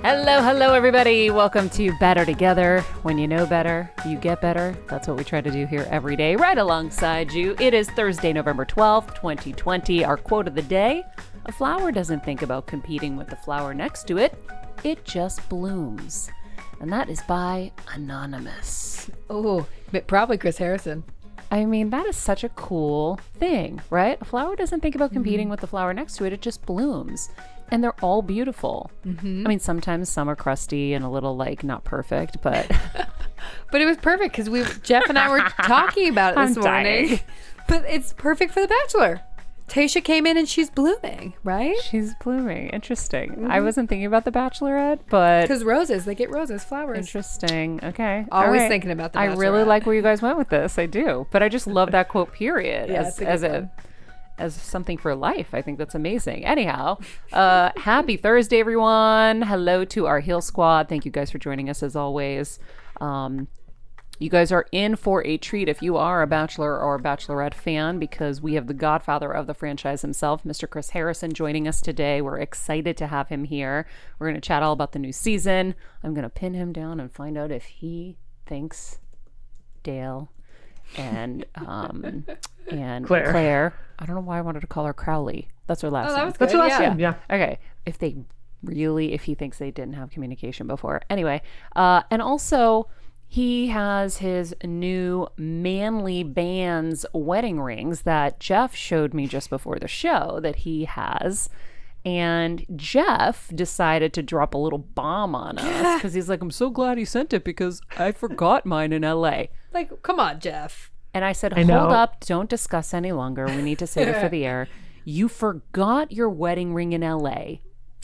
Hello, everybody. Welcome to Better Together. When you know better, you get better. That's what we try to do here every day, right alongside you. It is Thursday, November 12th, 2020. Our quote of the day: a flower doesn't think about competing with the flower next to it. It just blooms. And that is by Anonymous. Oh, probably Chris Harrison. I mean, that is such a cool thing, right? A flower doesn't think about competing with the flower next to it. It just blooms. And they're all beautiful. I mean, sometimes some are crusty and a little, not perfect, but... But it was perfect because Jeff and I were talking about it this morning. But it's perfect for The Bachelor. Tayshia came in and she's blooming, right? She's blooming. Interesting. I wasn't thinking about The Bachelorette, but... Because roses, they get roses, flowers. Interesting. Okay. Always thinking about The Bachelorette. I really like where you guys went with this. I do. But I just love that quote, period, as something for life. I think that's amazing. Anyhow, happy Thursday, everyone. Hello to our Heal Squad. Thank you guys for joining us as always. You guys are in for a treat if you are a Bachelor or a Bachelorette fan, because we have the godfather of the franchise himself, Mr. Chris Harrison, joining us today. We're excited to have him here. We're going to chat all about the new season. I'm going to pin him down and find out if he thinks Dale and Clare. I don't know why I wanted to call her Crowley. That's her last name. That's her last name, yeah. Okay. If he thinks they didn't have communication before. Anyway, and also he has his new manly bands wedding rings that Jeff showed me just before the show that he has. And Jeff decided to drop a little bomb on us because he's like, I'm so glad he sent it because I forgot mine in LA. Like, come on, Jeff. And I said, hold up, don't discuss any longer. We need to save it for the air. You forgot your wedding ring in LA.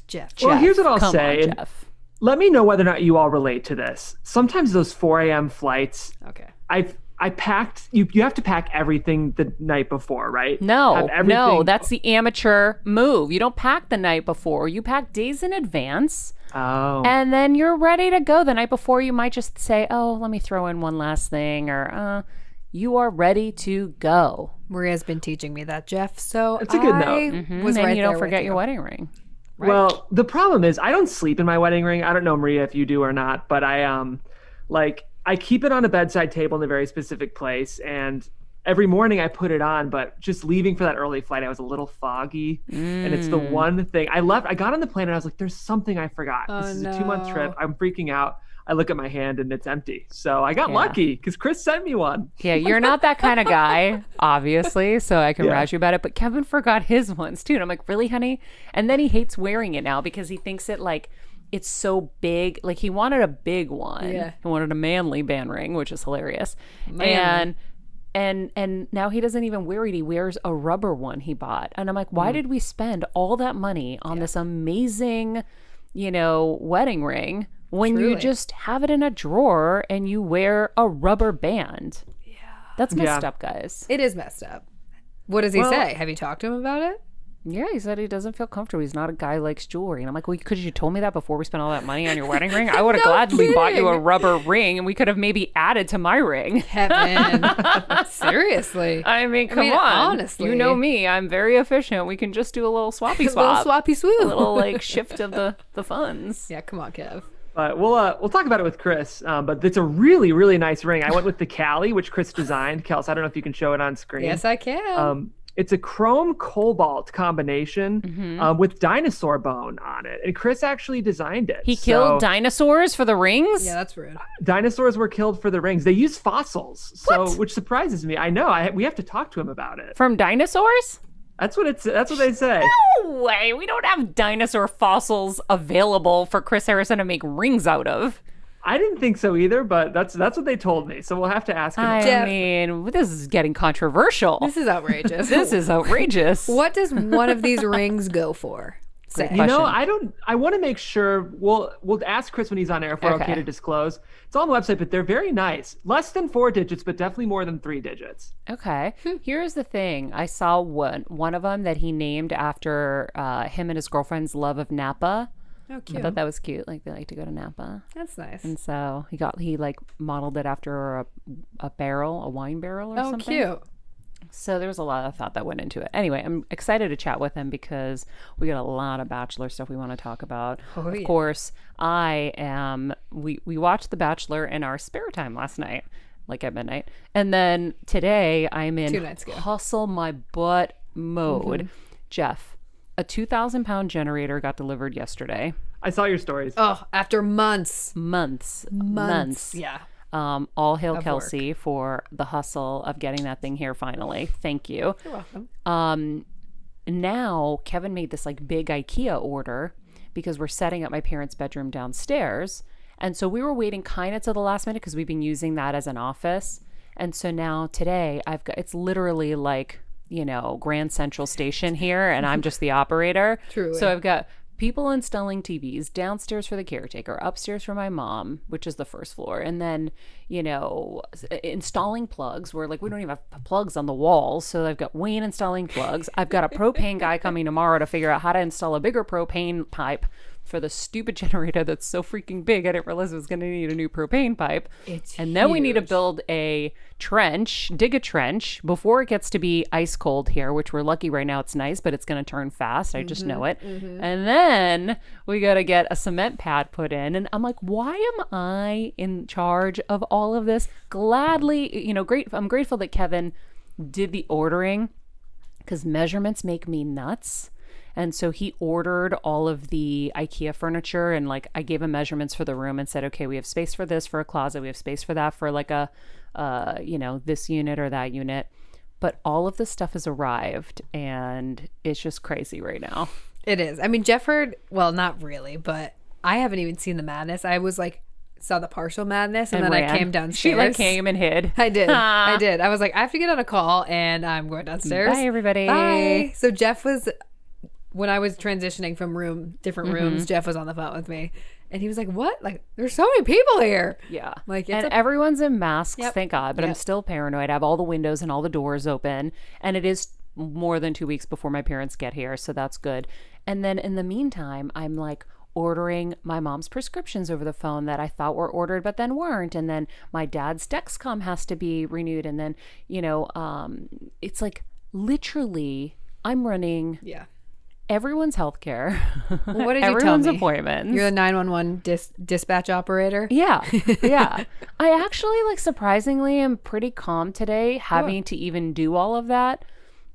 Jeff. Well, here's what I'll say. On, Jeff. Let me know whether or not you all relate to this. Sometimes those 4 a.m. flights, I packed, you have to pack everything the night before, right? No, that's the amateur move. You don't pack the night before. You pack days in advance. Oh. And then you're ready to go the night before. You might just say, let me throw in one last thing, or you are ready to go. Maria's been teaching me that, Jeff. So that's a good note. And you don't forget your wedding ring. Right. Well, the problem is I don't sleep in my wedding ring. I don't know, Maria, if you do or not, but I keep it on a bedside table in a very specific place, and every morning I put it on, but just leaving for that early flight, I was a little foggy, and it's the one thing. I got on the plane and I was like, there's something I forgot. This is a 2-month trip. I'm freaking out. I look at my hand and it's empty. So I got lucky because Chris sent me one. Yeah, you're not that kind of guy, obviously, so I can razz you about it. But Kevin forgot his ones too. And I'm like, really, honey? And then he hates wearing it now because he thinks it's so big. Like, he wanted a big one. Yeah. He wanted a manly band ring, which is hilarious. And now he doesn't even wear it. He wears a rubber one he bought. And I'm like, why did we spend all that money on this amazing, wedding ring when you just have it in a drawer and you wear a rubber band? Yeah. That's messed up, guys. It is messed up. What does he say? Have you talked to him about it? Yeah, he said he doesn't feel comfortable. He's not a guy who likes jewelry. And I'm like, well, could you told me that before we spent all that money on your wedding ring? I would have gladly bought you a rubber ring, and we could have maybe added to my ring. Kevin. Seriously. I mean, come on. Honestly. You know me. I'm very efficient. We can just do a little swappy swap. A little swappy swoop. A little, shift of the funds. Yeah, come on, Kev. But we'll talk about it with Chris. But it's a really, really nice ring. I went with the Cali, which Chris designed. Kels, I don't know if you can show it on screen. Yes, I can. It's a chrome cobalt combination with dinosaur bone on it. And Chris actually designed it. He killed dinosaurs for the rings? Yeah, that's rude. Dinosaurs were killed for the rings. They use fossils, which surprises me. I know. We have to talk to him about it. From dinosaurs? That's what they say. No way. We don't have dinosaur fossils available for Chris Harrison to make rings out of. I didn't think so either, but that's what they told me. So we'll have to ask him. I mean, this is getting controversial. This is outrageous. This is outrageous. What does one of these rings go for? Say. I want to make sure we'll ask Chris when he's on air if we're okay to disclose. It's on the website, but they're very nice. Less than 4 digits, but definitely more than 3 digits. Okay. Here's the thing. I saw one of them that he named after him and his girlfriend's love of Napa. Oh, cute. I thought that was cute. Like, they like to go to Napa. That's nice. And so he modeled it after a barrel, a wine barrel or something. Oh, cute. So there was a lot of thought that went into it. Anyway, I'm excited to chat with him because we got a lot of Bachelor stuff we want to talk about. Oh, of course, we watched The Bachelor in our spare time last night, like at midnight. And then today I'm in 2 nights ago. hustle my butt mode. Jeff, a 2,000-pound generator got delivered yesterday. I saw your stories. Oh, after months. Yeah. All hail Of Kelsey for the hustle of getting that thing here finally. Thank you. You're welcome. Now Kevin made this like big IKEA order because we're setting up my parents' bedroom downstairs. And so we were waiting kind of to the last minute because we've been using that as an office. And so now today it's literally like, Grand Central Station here and I'm just the operator. Truly. So I've got people installing TVs downstairs for the caretaker, upstairs for my mom, which is the first floor. And then, installing plugs where like we don't even have plugs on the walls. So I've got Wayne installing plugs. I've got a propane guy coming tomorrow to figure out how to install a bigger propane pipe for the stupid generator that's so freaking big. I didn't realize it was going to need a new propane pipe. And then we need to build dig a trench before it gets to be ice cold here, which we're lucky right now it's nice, but it's going to turn fast. I just know it. And then we got to get a cement pad put in. And I'm like, why am I in charge of all of this? Gladly, I'm grateful that Kevin did the ordering because measurements make me nuts. And so he ordered all of the IKEA furniture and like I gave him measurements for the room and said, okay, we have space for this for a closet. We have space for that for like a, this unit or that unit. But all of this stuff has arrived and it's just crazy right now. It is. I mean, Jefford, well, not really, but I haven't even seen the madness. I was like, saw the partial madness and then ran. I came downstairs. She like came and hid. I did. I was like, I have to get on a call and I'm going downstairs. Bye, everybody. Bye. So Jeff was... When I was transitioning from different rooms, Jeff was on the phone with me and he was like, what? Like, there's so many people here. Yeah. Like, everyone's in masks, thank God, but I'm still paranoid. I have all the windows and all the doors open and it is more than 2 weeks before my parents get here. So that's good. And then in the meantime, I'm like ordering my mom's prescriptions over the phone that I thought were ordered, but then weren't. And then my dad's Dexcom has to be renewed. And then, it's like literally I'm running everyone's healthcare. Well, what did you everyone's tell me? Appointments. You're the 911 dispatch operator? Yeah. I actually surprisingly am pretty calm today having to even do all of that.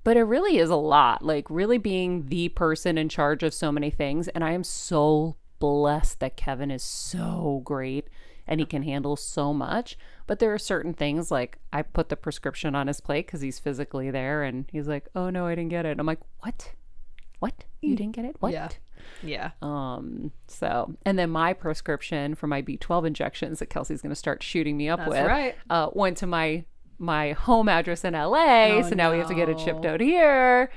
But it really is a lot, like really being the person in charge of so many things. And I am so blessed that Kevin is so great and he can handle so much. But there are certain things like I put the prescription on his plate because he's physically there and he's like, oh no, I didn't get it. I'm like, what? You didn't get it? What? Yeah. So, and then my prescription for my B12 injections that Kelsey's going to start shooting me up with went to my home address in LA. So now we have to get it shipped out here.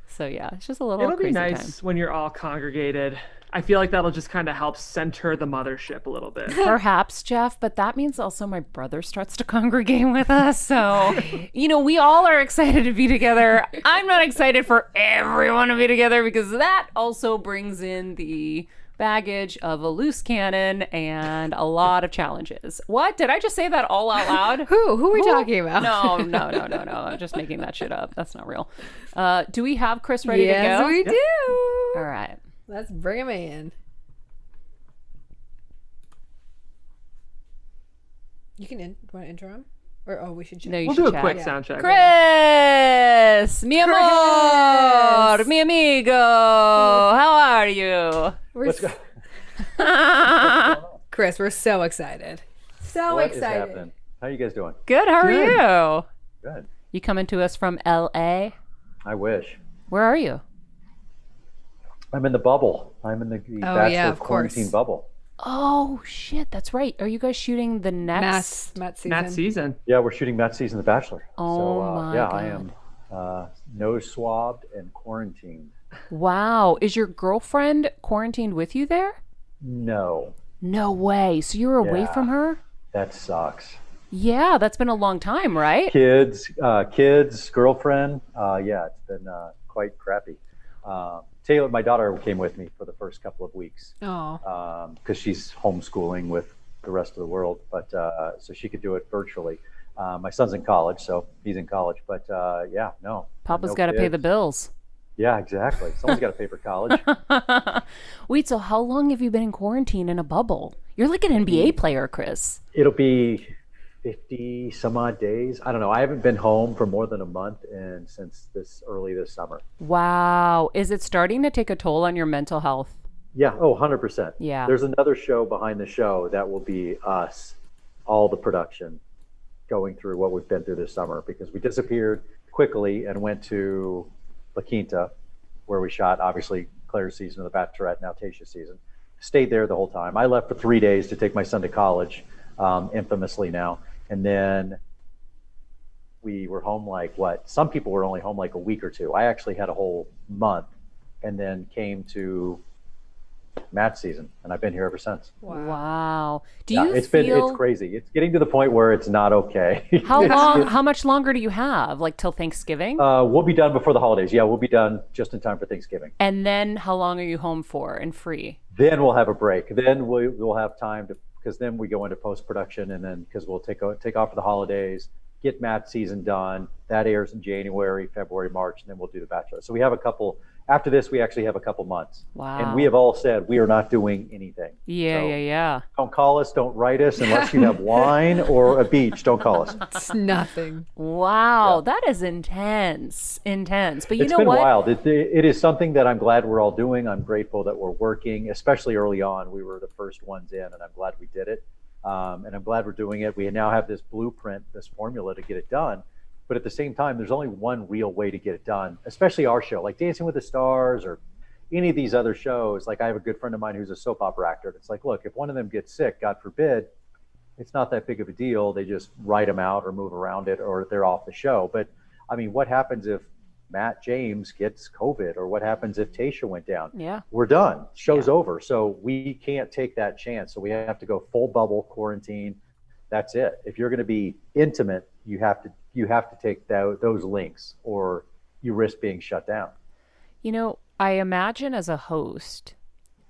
So yeah, it's just a little It'll crazy be nice time. when you're all congregated. I feel like that'll just kind of help center the mothership a little bit. Perhaps, Jeff, but that means also my brother starts to congregate with us. So, we all are excited to be together. I'm not excited for everyone to be together because that also brings in the baggage of a loose cannon and a lot of challenges. What? Did I just say that all out loud? Who are we talking about? No. I'm just making that shit up. That's not real. Do we have Chris ready to go? Yes, we do. All right. Let's bring him in. You can want to intro him? Or we should check. No, we'll do a quick sound check. Chris! Mi amor! Mi amigo! How are you? Let's go. Chris, we're so excited. What is happening? How are you guys doing? Good, how are you? Good. You coming to us from LA? I wish. Where are you? I'm in the bubble. I'm in the Bachelor quarantine bubble. Oh shit, that's right. Are you guys shooting the next Matt season? Yeah, we're shooting Matt season of The Bachelor. Oh my God. I am nose swabbed and quarantined. Wow. Is your girlfriend quarantined with you there? No. No way. So you were away from her? That sucks. Yeah, that's been a long time, right? Kids, girlfriend. Yeah, it's been quite crappy. Taylor, my daughter, came with me for the first couple of weeks. Oh. Because she's homeschooling with the rest of the world, but so she could do it virtually. My son's in college, so he's in college. But yeah, no. Papa's no got to pay kids. the bills. Yeah, exactly. Someone's got to pay for college. Wait, so how long have you been in quarantine in a bubble? You're like an NBA player, Chris. It'll be 50 some odd days. I don't know. I haven't been home for more than a month and since this summer. Wow. Is it starting to take a toll on your mental health? Yeah. Oh, 100%. Yeah. There's another show behind the show that will be us, all the production, going through what we've been through this summer because we disappeared quickly and went to La Quinta, where we shot, obviously, Clare's season of The Bachelorette, now Tayshia's season. Stayed there the whole time. I left for 3 days to take my son to college, infamously now. And then we were home some people were only home like a week or two. I actually had a whole month and then came to Matt's season, and I've been here ever since. Wow. It's crazy. It's getting to the point where it's not okay. How much longer do you have? Like till Thanksgiving? We'll be done before the holidays. Yeah, we'll be done just in time for Thanksgiving. And then how long are you home for and free? Then we'll have a break. Then we'll have time because then we go into post-production, and then because we'll take off for the holidays, get Matt's season done. That airs in January, February, March, and then we'll do The Bachelor. So we have after this, we actually have a couple months. Wow. And we have all said we are not doing anything. Yeah. Don't call us, don't write us unless you have wine or a beach. Don't call us. It's nothing. Wow, that is intense. But it's know been what? wild. It is something that I'm glad we're all doing. I'm grateful that we're working, especially early on. We were the first ones in, and I'm glad we did it. And I'm glad we're doing it. We now have this blueprint, this formula to get it done. But at the same time, there's only one real way to get it done, especially our show, like Dancing with the Stars or any of these other shows. Like I have a good friend of mine who's a soap opera actor. And it's like, look, if one of them gets sick, God forbid, it's not that big of a deal. They just write them out or move around it or they're off the show. But I mean, what happens if Matt James gets COVID or what happens if Tayshia went down? Yeah. We're done. Show's over. So we can't take that chance. So we have to go full bubble quarantine. That's it. If you're going to be intimate, you have to take those links or you risk being shut down. You know, I imagine as a host,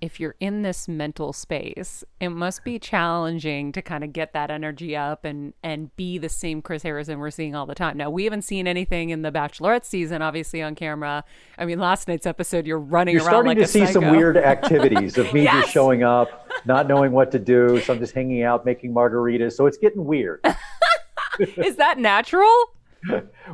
if you're in this mental space, it must be challenging to kind of get that energy up and be the same Chris Harrison we're seeing all the time. Now, we haven't seen anything in the Bachelorette season, obviously, on camera. I mean, last night's episode, you're running around like a psycho. You're starting to see some weird activities of me just showing up, not knowing what to do. So I'm just hanging out, making margaritas. So it's getting weird. Is that natural?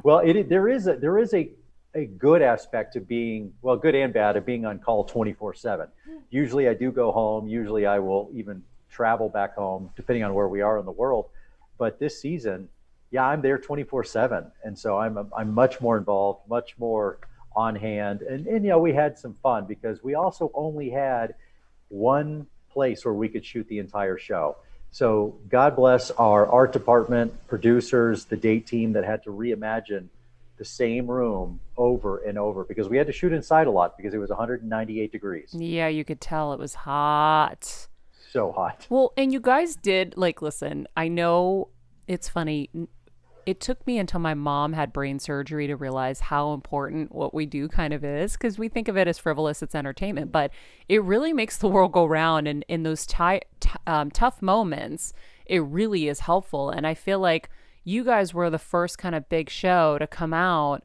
Well, there is a good aspect to being, well, good and bad, of being on call 24/7. Usually I do go home. Usually I will even travel back home, depending on where we are in the world. But this season, yeah, I'm there 24/7. And so I'm much more involved, much more on hand. And you know, we had some fun because we also only had one place where we could shoot the entire show. So God bless our art department, producers, the date team that had to reimagine the same room over and over because we had to shoot inside a lot because it was 198 degrees. Yeah, you could tell it was hot. So hot. Well, and you guys did, like, listen, I know it's funny. It took me until my mom had brain surgery to realize how important what we do kind of is, because we think of it as frivolous, it's entertainment, but it really makes the world go round. And in those tough moments, it really is helpful. And I feel like you guys were the first kind of big show to come out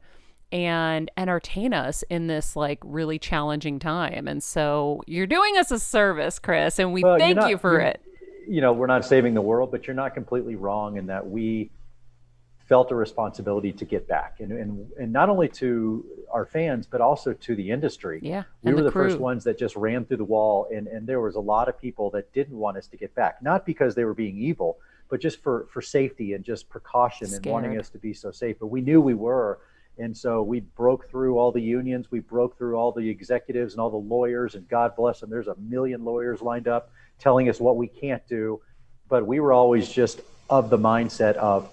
and entertain us in this like really challenging time. And so you're doing us a service, Chris, and we thank you for it. You know, we're not saving the world, but you're not completely wrong in that we felt a responsibility to get back and not only to our fans, but also to the industry. Yeah. We were the first ones that just ran through the wall. And there was a lot of people that didn't want us to get back, not because they were being evil, but just for safety and just precaution and wanting us to be so safe. But we knew we were. And so we broke through all the unions. We broke through all the executives and all the lawyers, and God bless them. There's a million lawyers lined up telling us what we can't do. But we were always just of the mindset of,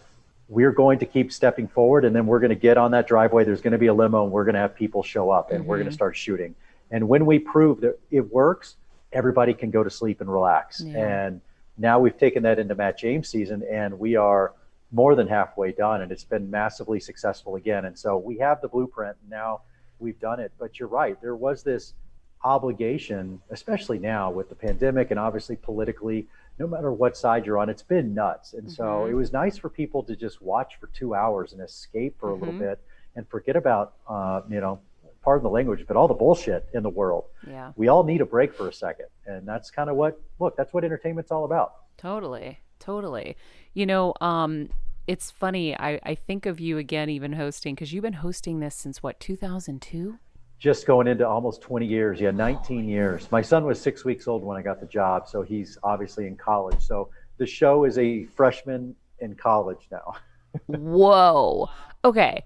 we're going to keep stepping forward, and then we're going to get on that driveway. There's going to be a limo, and we're going to have people show up, and we're going to start shooting. And when we prove that it works, everybody can go to sleep and relax. Yeah. And now we've taken that into Matt James' season, and we are more than halfway done, and it's been massively successful again. And so we have the blueprint, and now we've done it. But you're right. There was this obligation, especially now with the pandemic and obviously politically, no matter what side you're on, it's been nuts. And so it was nice for people to just watch for 2 hours and escape for a little bit and forget about, pardon the language, but all the bullshit in the world. Yeah. We all need a break for a second. And that's kind of that's what entertainment's all about. Totally. It's funny. I think of you again, even hosting, because you've been hosting this since 2002? Just going into almost 20 years. Yeah, 19 years. My son was 6 weeks old when I got the job, so he's obviously in college. So the show is a freshman in college now. Whoa. Okay.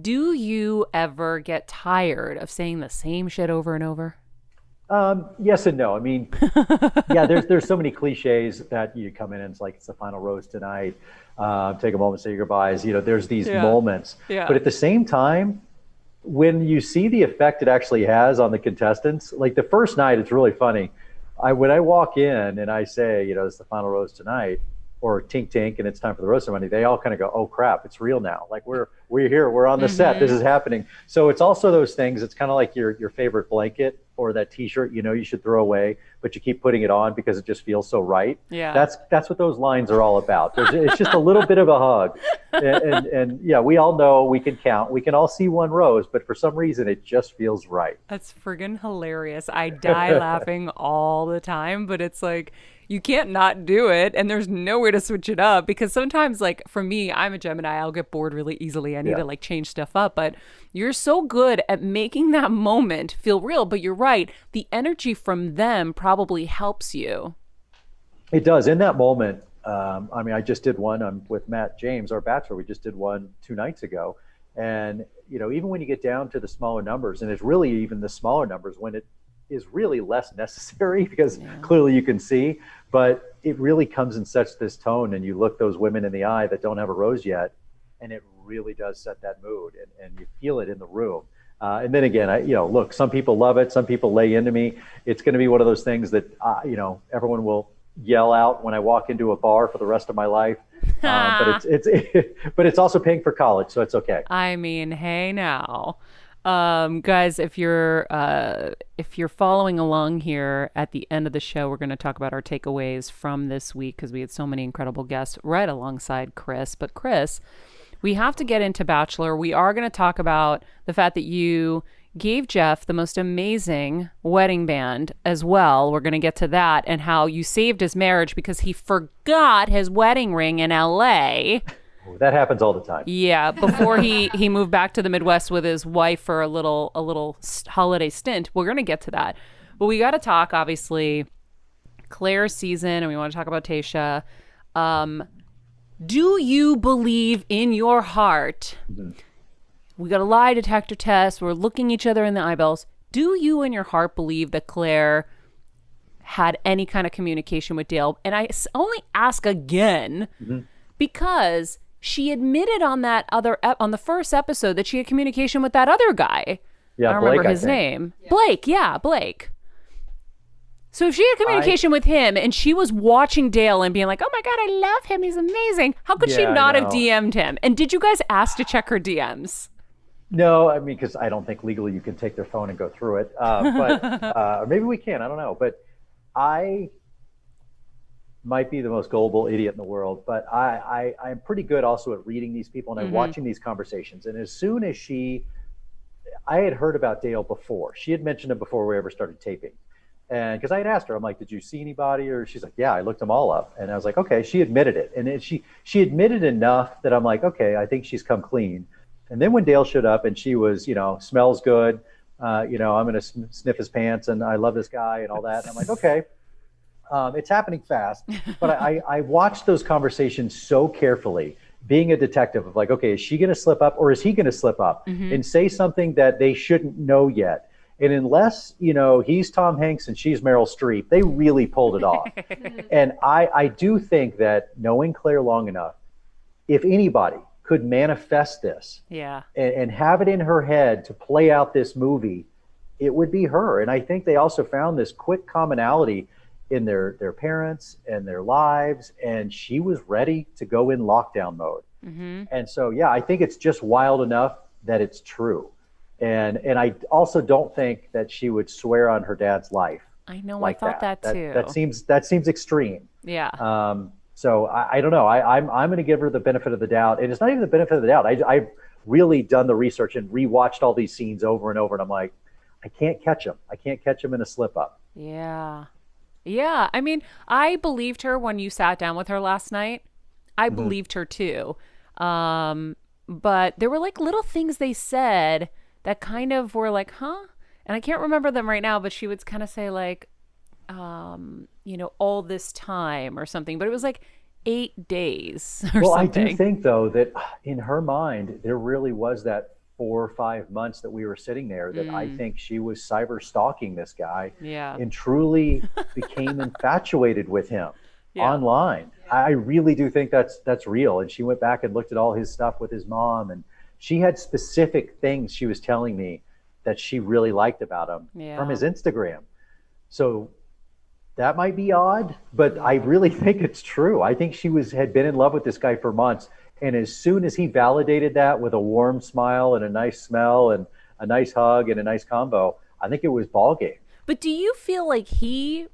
Do you ever get tired of saying the same shit over and over? Yes and no. I mean, yeah, there's so many cliches that you come in and it's like, it's the final rose tonight. Take a moment, say your goodbyes. There's these moments. Yeah. But at the same time, when you see the effect it actually has on the contestants, like the first night, it's really funny. When I walk in and I say, it's the final rose tonight, or tink tink, and it's time for the rose ceremony, they all kind of go, oh crap, it's real now. Like we're here, we're on the set, this is happening. So it's also those things. It's kind of like your favorite blanket or that T-shirt, you should throw away, but you keep putting it on because it just feels so right. Yeah. That's what those lines are all about. It's just a little bit of a hug, and yeah, we all know we can count, we can all see one rose, but for some reason it just feels right. That's friggin' hilarious. I die laughing all the time, but it's like, you can't not do it, and there's no way to switch it up, because sometimes, like, for me, I'm a Gemini, I'll get bored really easily. I need to like change stuff up, but you're so good at making that moment feel real. But you're right, the energy from them probably helps you. It does. In that moment, I just did one with Matt James, our Bachelor. We just did one 2 nights ago. And, even when you get down to the smaller numbers, and it's really even the smaller numbers when it is really less necessary, because clearly you can see, but it really comes in such this tone, and you look those women in the eye that don't have a rose yet, and it really does set that mood, and you feel it in the room. And then again, look, some people love it, some people lay into me. It's going to be one of those things that, everyone will yell out when I walk into a bar for the rest of my life. But it's also paying for college, so it's okay. I mean, hey now. Guys, if you're following along here, at the end of the show, we're going to talk about our takeaways from this week, because we had so many incredible guests right alongside Chris. But Chris, we have to get into Bachelor. We are going to talk about the fact that you gave Jeff the most amazing wedding band as well. We're going to get to that, and how you saved his marriage because he forgot his wedding ring in LA. That happens all the time. Yeah, before he moved back to the Midwest with his wife for a little holiday stint. We're going to get to that. But we got to talk, obviously, Clare's season, and we want to talk about Tayshia. Do you believe in your heart? We got a lie detector test. We're looking each other in the eyeballs. Do you in your heart believe that Clare had any kind of communication with Dale? And I only ask again because she admitted on the first episode that she had communication with that other guy. Yeah, I don't Blake, remember his name. Yeah. Blake. Yeah, Blake. So if she had communication with him and she was watching Dale and being like, oh my God, I love him, he's amazing, how could she not have DM'd him? And did you guys ask to check her DMs? No, I mean, because I don't think legally you can take their phone and go through it. But maybe we can, I don't know. But I might be the most gullible idiot in the world, but I'm pretty good also at reading these people, and I'm watching these conversations. And as soon as I had heard about Dale before. She had mentioned him before we ever started taping. And because I had asked her, I'm like, did you see anybody? Or she's like, yeah, I looked them all up. And I was like, okay, she admitted it. And she admitted enough that I'm like, okay, I think she's come clean. And then when Dale showed up and she was, smells good, I'm going to sniff his pants and I love this guy and all that. And I'm like, okay, it's happening fast. But I watched those conversations so carefully, being a detective of like, okay, is she going to slip up or is he going to slip up and say something that they shouldn't know yet? And unless, he's Tom Hanks and she's Meryl Streep, they really pulled it off. And I do think that knowing Clare long enough, if anybody could manifest this and have it in her head to play out this movie, it would be her. And I think they also found this quick commonality in their parents and their lives. And she was ready to go in lockdown mode. And so, yeah, I think it's just wild enough that it's true. And I also don't think that she would swear on her dad's life. I know. Like I thought that too. That seems extreme. Yeah. So I don't know. I'm going to give her the benefit of the doubt, and it's not even the benefit of the doubt. I've really done the research and rewatched all these scenes over and over, and I'm like, I can't catch him. I can't catch him in a slip up. Yeah. Yeah. I mean, I believed her when you sat down with her last night. I believed her too. But there were like little things they said that kind of were like, huh? And I can't remember them right now, but she would kind of say like, all this time or something, but it was like 8 days or well, something. I do think though that in her mind, there really was that 4 or 5 months that we were sitting there that I think she was cyber stalking this guy and truly became infatuated with him online. I really do think that's real. And she went back and looked at all his stuff with his mom, and she had specific things she was telling me that she really liked about him from his Instagram. So that might be odd, but I really think it's true. I think she had been in love with this guy for months. And as soon as he validated that with a warm smile and a nice smell and a nice hug and a nice combo, I think it was ball game. But do you feel like he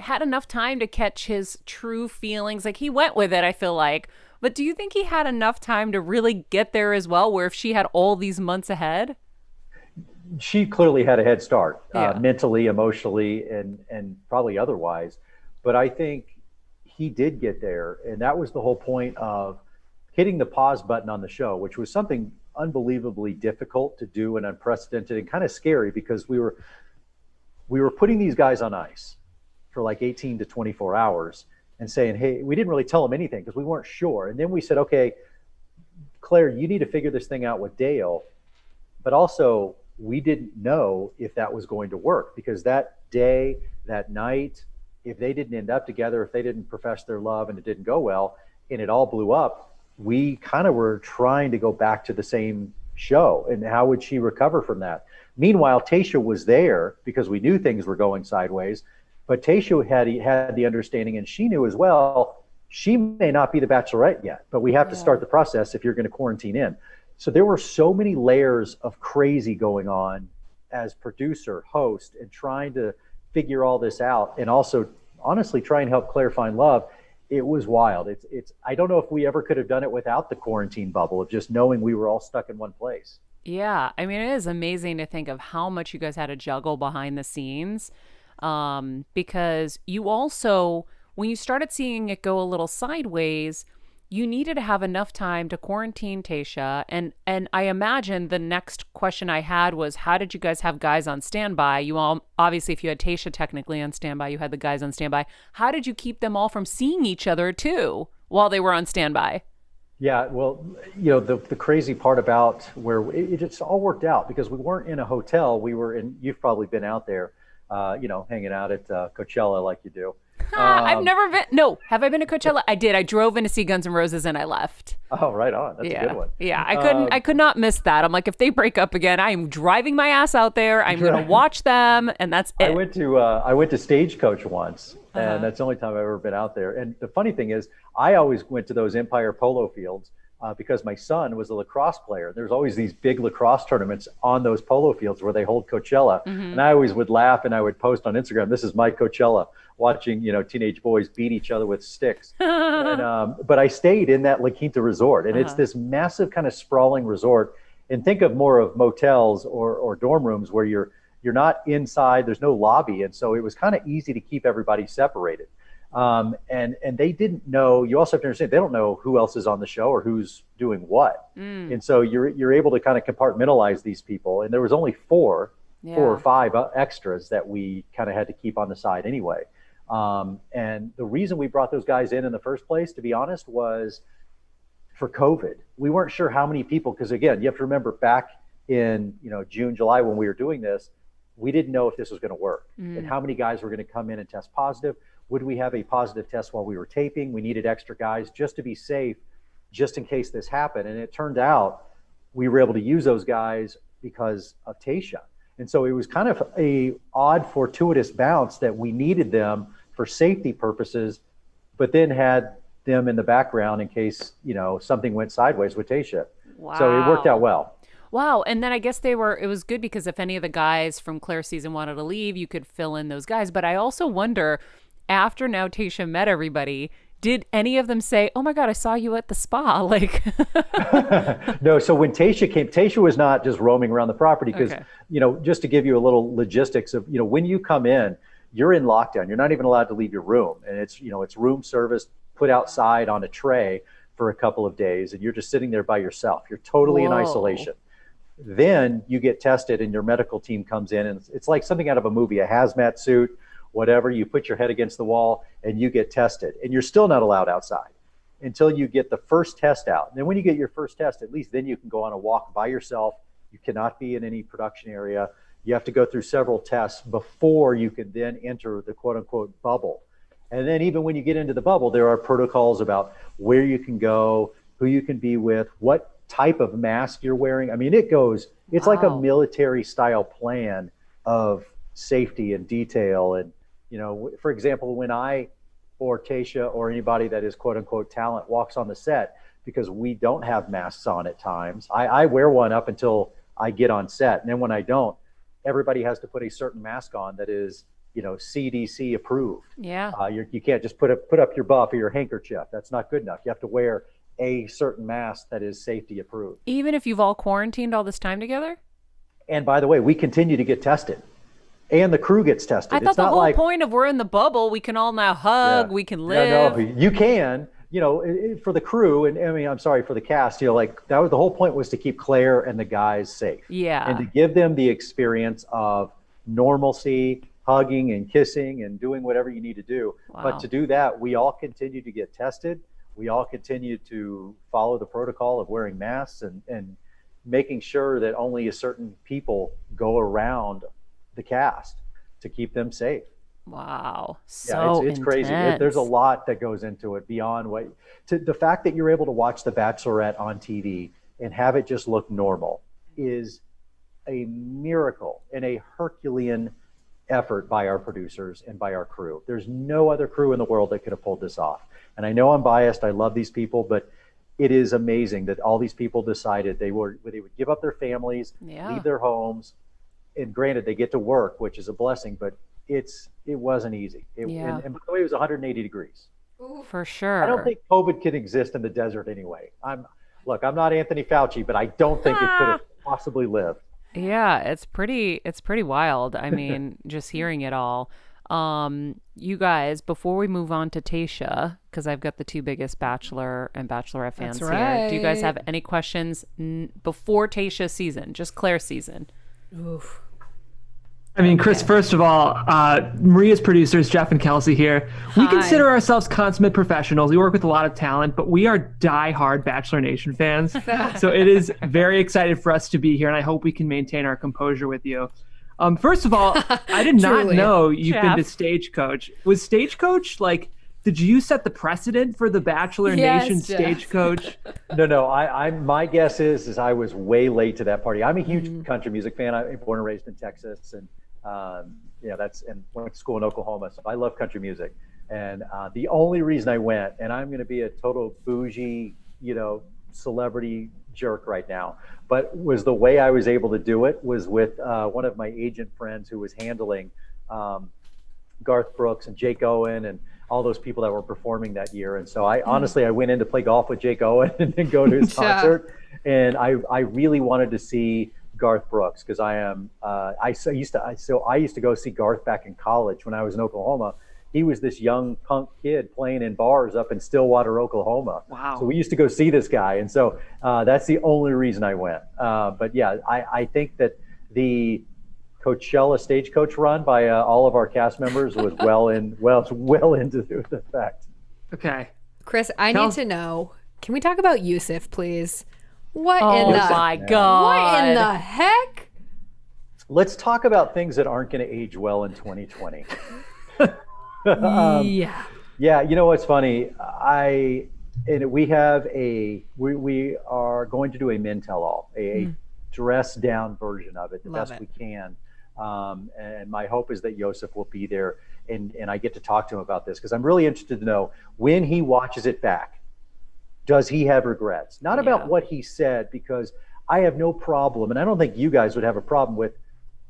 had enough time to catch his true feelings? Like he went with it, I feel like. But do you think he had enough time to really get there as well, where if she had all these months ahead? She clearly had a head start, mentally, emotionally, and probably otherwise. But I think he did get there. And that was the whole point of hitting the pause button on the show, which was something unbelievably difficult to do and unprecedented and kind of scary, because we were putting these guys on ice for like 18 to 24 hours and saying, hey, we didn't really tell them anything because we weren't sure. And then we said, okay, Claire, you need to figure this thing out with Dale. But also, we didn't know if that was going to work, because that day, that night, if they didn't end up together, if they didn't profess their love and it didn't go well and it all blew up, we kind of were trying to go back to the same show. And how would she recover from that? Meanwhile, Tayshia was there because we knew things were going sideways, but Tayshia had the understanding, and she knew as well, she may not be the Bachelorette yet, but we have to start the process if you're going to quarantine in. So there were so many layers of crazy going on as producer, host, and trying to figure all this out, and also honestly try and help Claire find love. It was wild. It's I don't know if we ever could have done it without the quarantine bubble of just knowing we were all stuck in one place. Yeah. I mean, it is amazing to think of how much you guys had to juggle behind the scenes. Because you also, when you started seeing it go a little sideways, you needed to have enough time to quarantine Tayshia. And I imagine the next question I had was, how did you guys have guys on standby? You all, obviously, if you had Tayshia technically on standby, you had the guys on standby. How did you keep them all from seeing each other too while they were on standby? Yeah, well, the crazy part about where it just all worked out, because we weren't in a hotel. We were in, you've probably been out there, hanging out at Coachella like you do. I've never been. No, have I been to Coachella? I did. I drove in to see Guns N' Roses and I left. Oh, right on. That's a good one. Yeah, I could not miss that. I'm like, if they break up again, I am driving my ass out there. I'm going to watch them, and that's it. I went to Stagecoach once, and that's the only time I've ever been out there. And the funny thing is, I always went to those Empire Polo Fields because my son was a lacrosse player. There's always these big lacrosse tournaments on those polo fields where they hold Coachella. And I always would laugh, and I would post on Instagram, this is my Coachella, watching, teenage boys beat each other with sticks. But I stayed in that La Quinta resort, and it's this massive kind of sprawling resort. And think of more of motels or dorm rooms where you're not inside, there's no lobby. And so it was kind of easy to keep everybody separated. And they didn't know, you also have to understand, they don't know who else is on the show or who's doing what. And so you're able to kind of compartmentalize these people. And there was only four or five extras that we kind of had to keep on the side anyway. And the reason we brought those guys in the first place, to be honest, was for COVID. We weren't sure how many people, because again, you have to remember back in June, July, when we were doing this, we didn't know if this was going to work and how many guys were going to come in and test positive. Would we have a positive test while we were taping? We needed extra guys just to be safe, just in case this happened. And it turned out we were able to use those guys because of Tayshia. And so it was kind of a odd, fortuitous bounce that we needed them for safety purposes, but then had them in the background in case, something went sideways with Tayshia. Wow. So it worked out well. Wow. And then I guess it was good because if any of the guys from Claire's season wanted to leave, you could fill in those guys. But I also wonder, after now Tayshia met everybody, did any of them say, "Oh my God, I saw you at the spa"? Like, no. So when Tayshia came, Tayshia was not just roaming around the property because, just to give you a little logistics of, when you come in, you're in lockdown. You're not even allowed to leave your room. And it's room service put outside on a tray for a couple of days. And you're just sitting there by yourself. You're totally in isolation. Then you get tested and your medical team comes in, and it's like something out of a movie, a hazmat suit, whatever. You put your head against the wall and you get tested, and you're still not allowed outside until you get the first test out. And then when you get your first test, at least then you can go on a walk by yourself. You cannot be in any production area. You have to go through several tests before you can then enter the quote unquote bubble. And then even when you get into the bubble, there are protocols about where you can go, who you can be with, what type of mask you're wearing. I mean, it's like a military style plan of safety and detail. And, for example, when I or Tayshia or anybody that is quote unquote talent walks on the set, because we don't have masks on at times, I wear one up until I get on set. And then when I don't, everybody has to put a certain mask on that is, CDC approved. Yeah. You can't just put up your buff or your handkerchief. That's not good enough. You have to wear a certain mask that is safety approved. Even if you've all quarantined all this time together? And by the way, we continue to get tested. And the crew gets tested. I thought the whole point of we're in the bubble, we can all now hug, we can live. Yeah, no, you can, for the crew, and I'm sorry, for the cast, that was the whole point, was to keep Clare and the guys safe. Yeah. And to give them the experience of normalcy, hugging and kissing and doing whatever you need to do. Wow. But to do that, we all continue to get tested. We all continue to follow the protocol of wearing masks and making sure that only a certain people go around the cast to keep them safe. Wow. It's crazy. There's a lot that goes into it beyond the fact that you're able to watch The Bachelorette on TV and have it just look normal is a miracle and a Herculean effort by our producers and by our crew. There's no other crew in the world that could have pulled this off. And I know I'm biased. I love these people, but it is amazing that all these people decided they would give up their families, leave their homes. And granted, they get to work, which is a blessing, but it wasn't easy. And by the way, it was 180 degrees. For sure. I don't think COVID could exist in the desert anyway. I'm not Anthony Fauci, but I don't think it could have possibly lived. Yeah, it's pretty wild. I mean, just hearing it all. You guys, before we move on to Tayshia, because I've got the two biggest Bachelor and Bachelorette fans here. Do you guys have any questions before Tayshia's season, just Claire's season? Oof. I mean, Chris, first of all, Maria's producers, Jeff and Kelsey here. We consider ourselves consummate professionals. We work with a lot of talent, but we are die-hard Bachelor Nation fans. So it is very excited for us to be here, and I hope we can maintain our composure with you. First of all, I did not know you've been to Stagecoach. Was Stagecoach, did you set the precedent for the Bachelor Nation Stagecoach? No. My guess is I was way late to that party. I'm a huge country music fan. I'm born and raised in Texas, and and went to school in Oklahoma. So I love country music. And the only reason I went, and I'm going to be a total bougie, celebrity jerk right now, but was the way I was able to do it was with one of my agent friends who was handling Garth Brooks and Jake Owen and all those people that were performing that year. And so I went in to play golf with Jake Owen and then go to his concert. And I really wanted to see Garth Brooks because I used to go see Garth back in college when I was in Oklahoma. He was this young punk kid playing in bars up in Stillwater, Oklahoma. Wow. So we used to go see this guy. And so that's the only reason I went. But yeah, I think that the Coachella Stagecoach run by all of our cast members was well into the fact. Okay. Chris, I need to know, can we talk about Yusuf, please? What in the heck? Let's talk about things that aren't going to age well in 2020. Yeah, you know what's funny? We are going to do a men tell all, a dressed down version of it the best we can. And my hope is that Yusuf will be there and I get to talk to him about this because I'm really interested to know when he watches it back, does he have regrets? Not about what he said, because I have no problem, and I don't think you guys would have a problem with,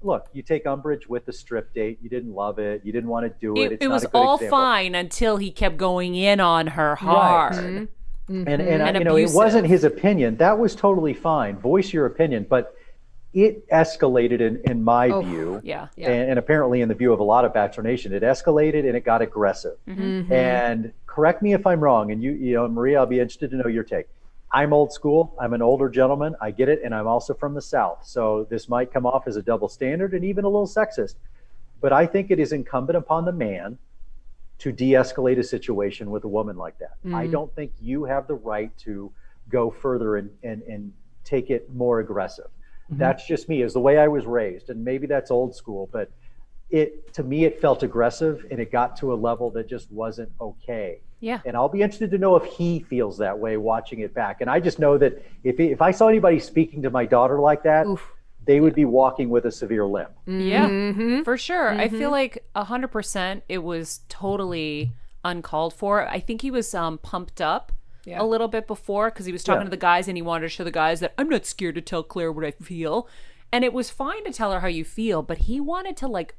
look, you take umbrage with the strip date. You didn't love it. You didn't want to do it. It was all fine until he kept going in on her hard. Right. Mm-hmm. And it wasn't his opinion. That was totally fine. Voice your opinion, but it escalated in my view. Yeah. And apparently in the view of a lot of Bachelor Nation, it escalated and it got aggressive. Mm-hmm. And correct me if I'm wrong, and you know, Maria, I'll be interested to know your take. I'm old school. I'm an older gentleman. I get it. And I'm also from the South. So this might come off as a double standard and even a little sexist. But I think it is incumbent upon the man to de-escalate a situation with a woman like that. I don't think you have the right to go further and take it more aggressive. That's just me, is the way I was raised. And maybe that's old school, but to me, it felt aggressive and it got to a level that just wasn't okay. Yeah. And I'll be interested to know if he feels that way watching it back. And I just know that if I saw anybody speaking to my daughter like that, they would be walking with a severe limp. Yeah, for sure. I feel like 100% it was totally uncalled for. I think he was pumped up a little bit before because he was talking to the guys and he wanted to show the guys that I'm not scared to tell Claire what I feel. And it was fine to tell her how you feel, but he wanted to like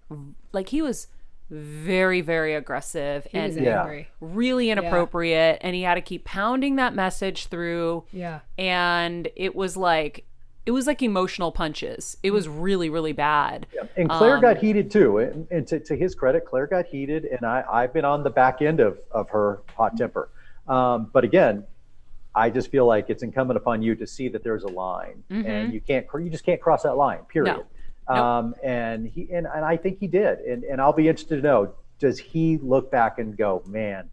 he was very, very aggressive and angry. Really inappropriate. And he had to keep pounding that message through. Yeah. And it was like emotional punches. It was really, really bad. Yeah. And Claire got heated too. And to his credit, Claire got heated. And I've been on the back end of her hot temper. But again, I just feel like it's incumbent upon you to see that there's a line, and you just can't cross that line. Period. No. And I think he did. And I'll be interested to know, does he look back and go, man,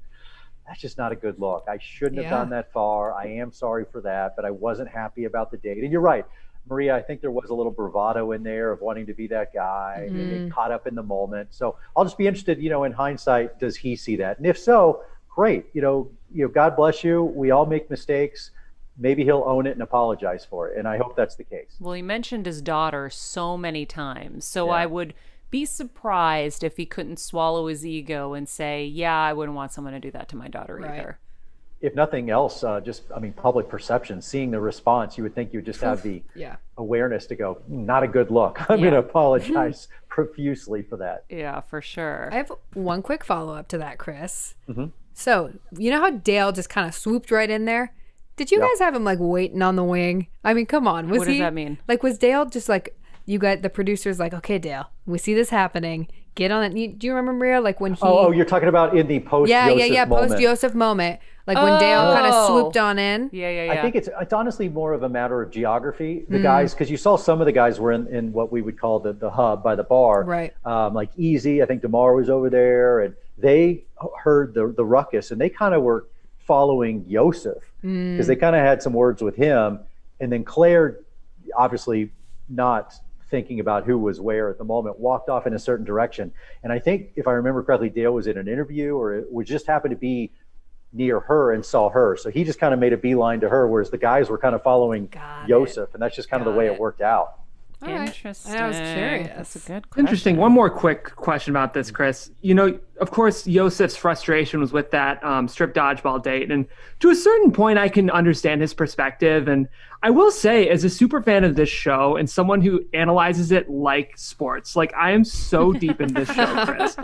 that's just not a good look. I shouldn't have gone that far. I am sorry for that, but I wasn't happy about the date. And you're right, Maria, I think there was a little bravado in there of wanting to be that guy and get caught up in the moment. So I'll just be interested, in hindsight, does he see that? And if so, great. God bless you. We all make mistakes. Maybe he'll own it and apologize for it. And I hope that's the case. Well, he mentioned his daughter so many times. So I would be surprised if he couldn't swallow his ego and say, yeah, I wouldn't want someone to do that to my daughter either. If nothing else, public perception, seeing the response, you would think you would just have the awareness to go, not a good look. I'm going to apologize profusely for that. Yeah, for sure. I have one quick follow-up to that, Chris. So, you know how Dale just kind of swooped right in there? Did you guys have him waiting on the wing? I mean, come on. What does that mean? Was Dale just you got the producers okay, Dale, we see this happening. Get on it. Do you remember, Maria, when he... Oh, you're talking about in the post-Yosef moment. Post-Yosef moment. When Dale kind of swooped on in. Yeah. I think it's honestly more of a matter of geography. The guys, because you saw some of the guys were in what we would call the hub by the bar. Right. Easy, I think DeMar was over there, and they heard the ruckus, and they kind of were following Yosef because they kind of had some words with him. And then Claire, obviously not thinking about who was where at the moment, walked off in a certain direction. And I think, if I remember correctly, Dale was in an interview or it would just happen to be near her and saw her. So he just kind of made a beeline to her, whereas the guys were kind of following Yosef. And that's just kind of the way it worked out. Interesting. I was curious. That's a good question. Interesting. One more quick question about this, Chris. Of course, Yosef's frustration was with that strip dodgeball date. And to a certain point, I can understand his perspective. And I will say, as a super fan of this show and someone who analyzes it like sports, I am so deep in this show, Chris.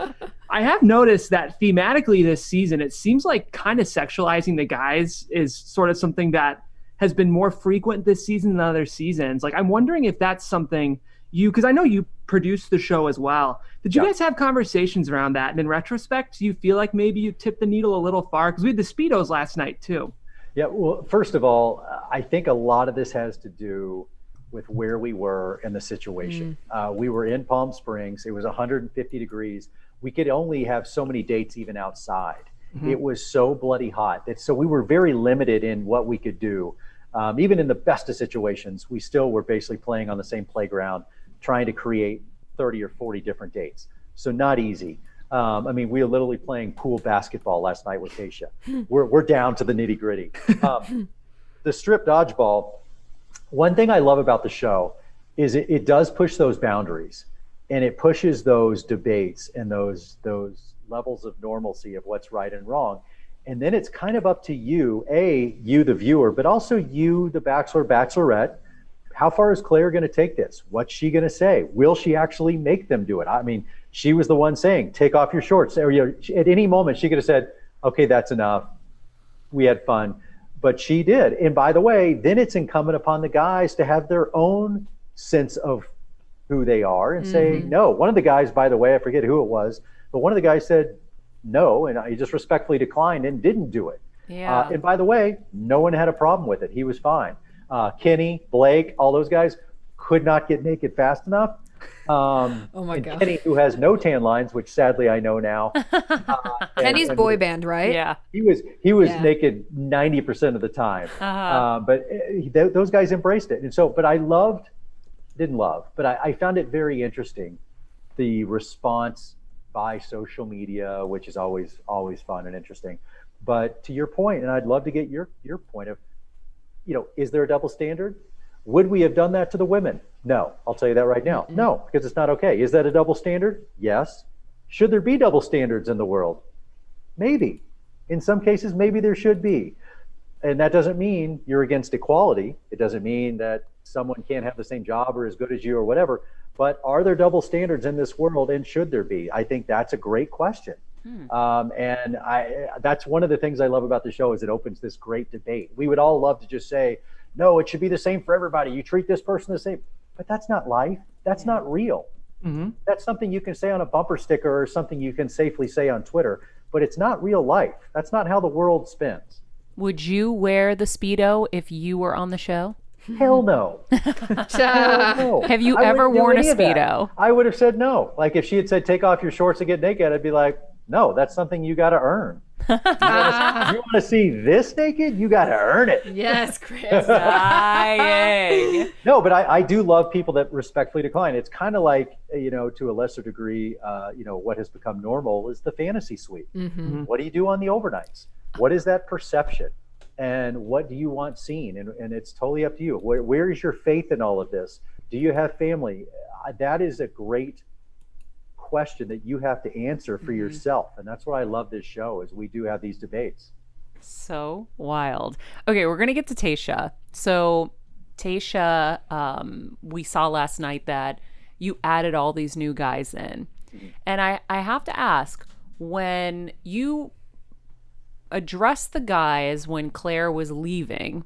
I have noticed that thematically this season, it seems like kind of sexualizing the guys is sort of something that has been more frequent this season than other seasons. I'm wondering if that's something because I know you produced the show as well. Did you guys have conversations around that? And in retrospect, do you feel like maybe you tipped the needle a little far? Because we had the Speedos last night too. Yeah, well, first of all, I think a lot of this has to do with where we were in the situation. We were in Palm Springs. It was 150 degrees. We could only have so many dates even outside. It was so bloody hot. So we were very limited in what we could do. Even in the best of situations, we still were basically playing on the same playground, trying to create 30 or 40 different dates. So not easy. We were literally playing pool basketball last night with Tayshia. We're down to the nitty gritty. The strip dodgeball, one thing I love about the show is it does push those boundaries, and it pushes those debates and those levels of normalcy of what's right and wrong. And then it's kind of up to you, you the viewer, but also you, the Bachelor, Bachelorette, how far is Clare going to take this? What's she going to say? Will she actually make them do it? I mean, she was the one saying, take off your shorts. Or, at any moment, she could have said, okay, that's enough. We had fun. But she did. And by the way, then it's incumbent upon the guys to have their own sense of who they are and say no. One of the guys, by the way, I forget who it was, but one of the guys said no, and he just respectfully declined and didn't do it. Yeah. And by the way, no one had a problem with it. He was fine. Kenny, Blake, all those guys could not get naked fast enough. Oh my God. Kenny, who has no tan lines, which sadly I know now. Kenny's boy band, right? Yeah. He was naked 90% of the time. But those guys embraced it. And so, but I found it very interesting, the response by social media, which is always fun and interesting. But to your point, and I'd love to get your point of, is there a double standard? Would we have done that to the women? No, I'll tell you that right now. No, because it's not okay. Is that a double standard? Yes. Should there be double standards in the world? Maybe. In some cases, maybe there should be. And that doesn't mean you're against equality. It doesn't mean that someone can't have the same job or as good as you or whatever. But are there double standards in this world, and should there be? I think that's a great question. And that's one of the things I love about the show is it opens this great debate. We would all love to just say, no, it should be the same for everybody. You treat this person the same. But that's not life. That's not real. That's something you can say on a bumper sticker or something you can safely say on Twitter, but it's not real life. That's not how the world spins. Would you wear the Speedo if you were on the show? Hell no. Hell no. Have you ever worn a Speedo? I would have said no. Like if she had said, take off your shorts and get naked, I'd be like, no, that's something you got to earn. You want to see this naked? You got to earn it. Yes, Chris. Dying. No, but I do love people that respectfully decline. It's kind of like, to a lesser degree, what has become normal is the fantasy suite. What do you do on the overnights? What is that perception? And what do you want seen? And it's totally up to you. Where is your faith in all of this? Do you have family? That is a great question that you have to answer for yourself. And that's why I love this show, is we do have these debates. So wild. Okay, we're going to get to Tayshia. So Tayshia, we saw last night that you added all these new guys in. And I have to ask, when you addressed the guys when Clare was leaving,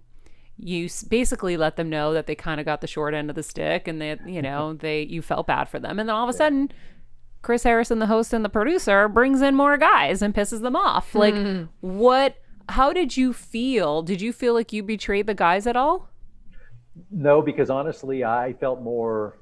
you basically let them know that they kind of got the short end of the stick and that, you felt bad for them. And then all of a sudden, Chris Harrison, the host and the producer, brings in more guys and pisses them off. Like, how did you feel? Did you feel like you betrayed the guys at all? No, because honestly, I felt more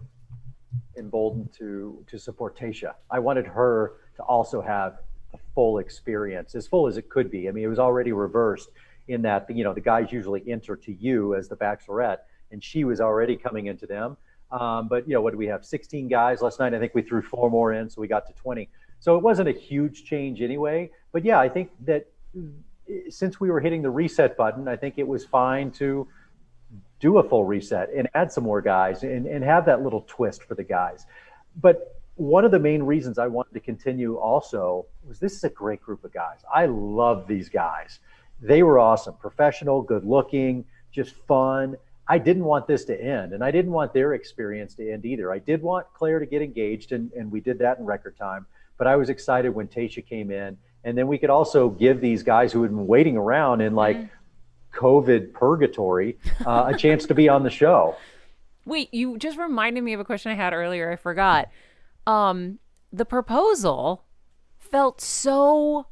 emboldened to support Tayshia. I wanted her to also have a full experience, as full as it could be. I mean, it was already reversed in that, the guys usually enter to you as the Bachelorette, and she was already coming into them. But what do we have? 16 guys last night. I think we threw 4 more in, so we got to 20. So it wasn't a huge change anyway. But yeah, I think that since we were hitting the reset button, I think it was fine to do a full reset and add some more guys and have that little twist for the guys. But one of the main reasons I wanted to continue also was this is a great group of guys. I love these guys. They were awesome, professional, good looking, just fun. I didn't want this to end, and I didn't want their experience to end either. I did want Clare to get engaged, and we did that in record time. But I was excited when Tayshia came in, and then we could also give these guys who had been waiting around in COVID purgatory a chance to be on the show. Wait, you just reminded me of a question I had earlier. I forgot. The proposal felt so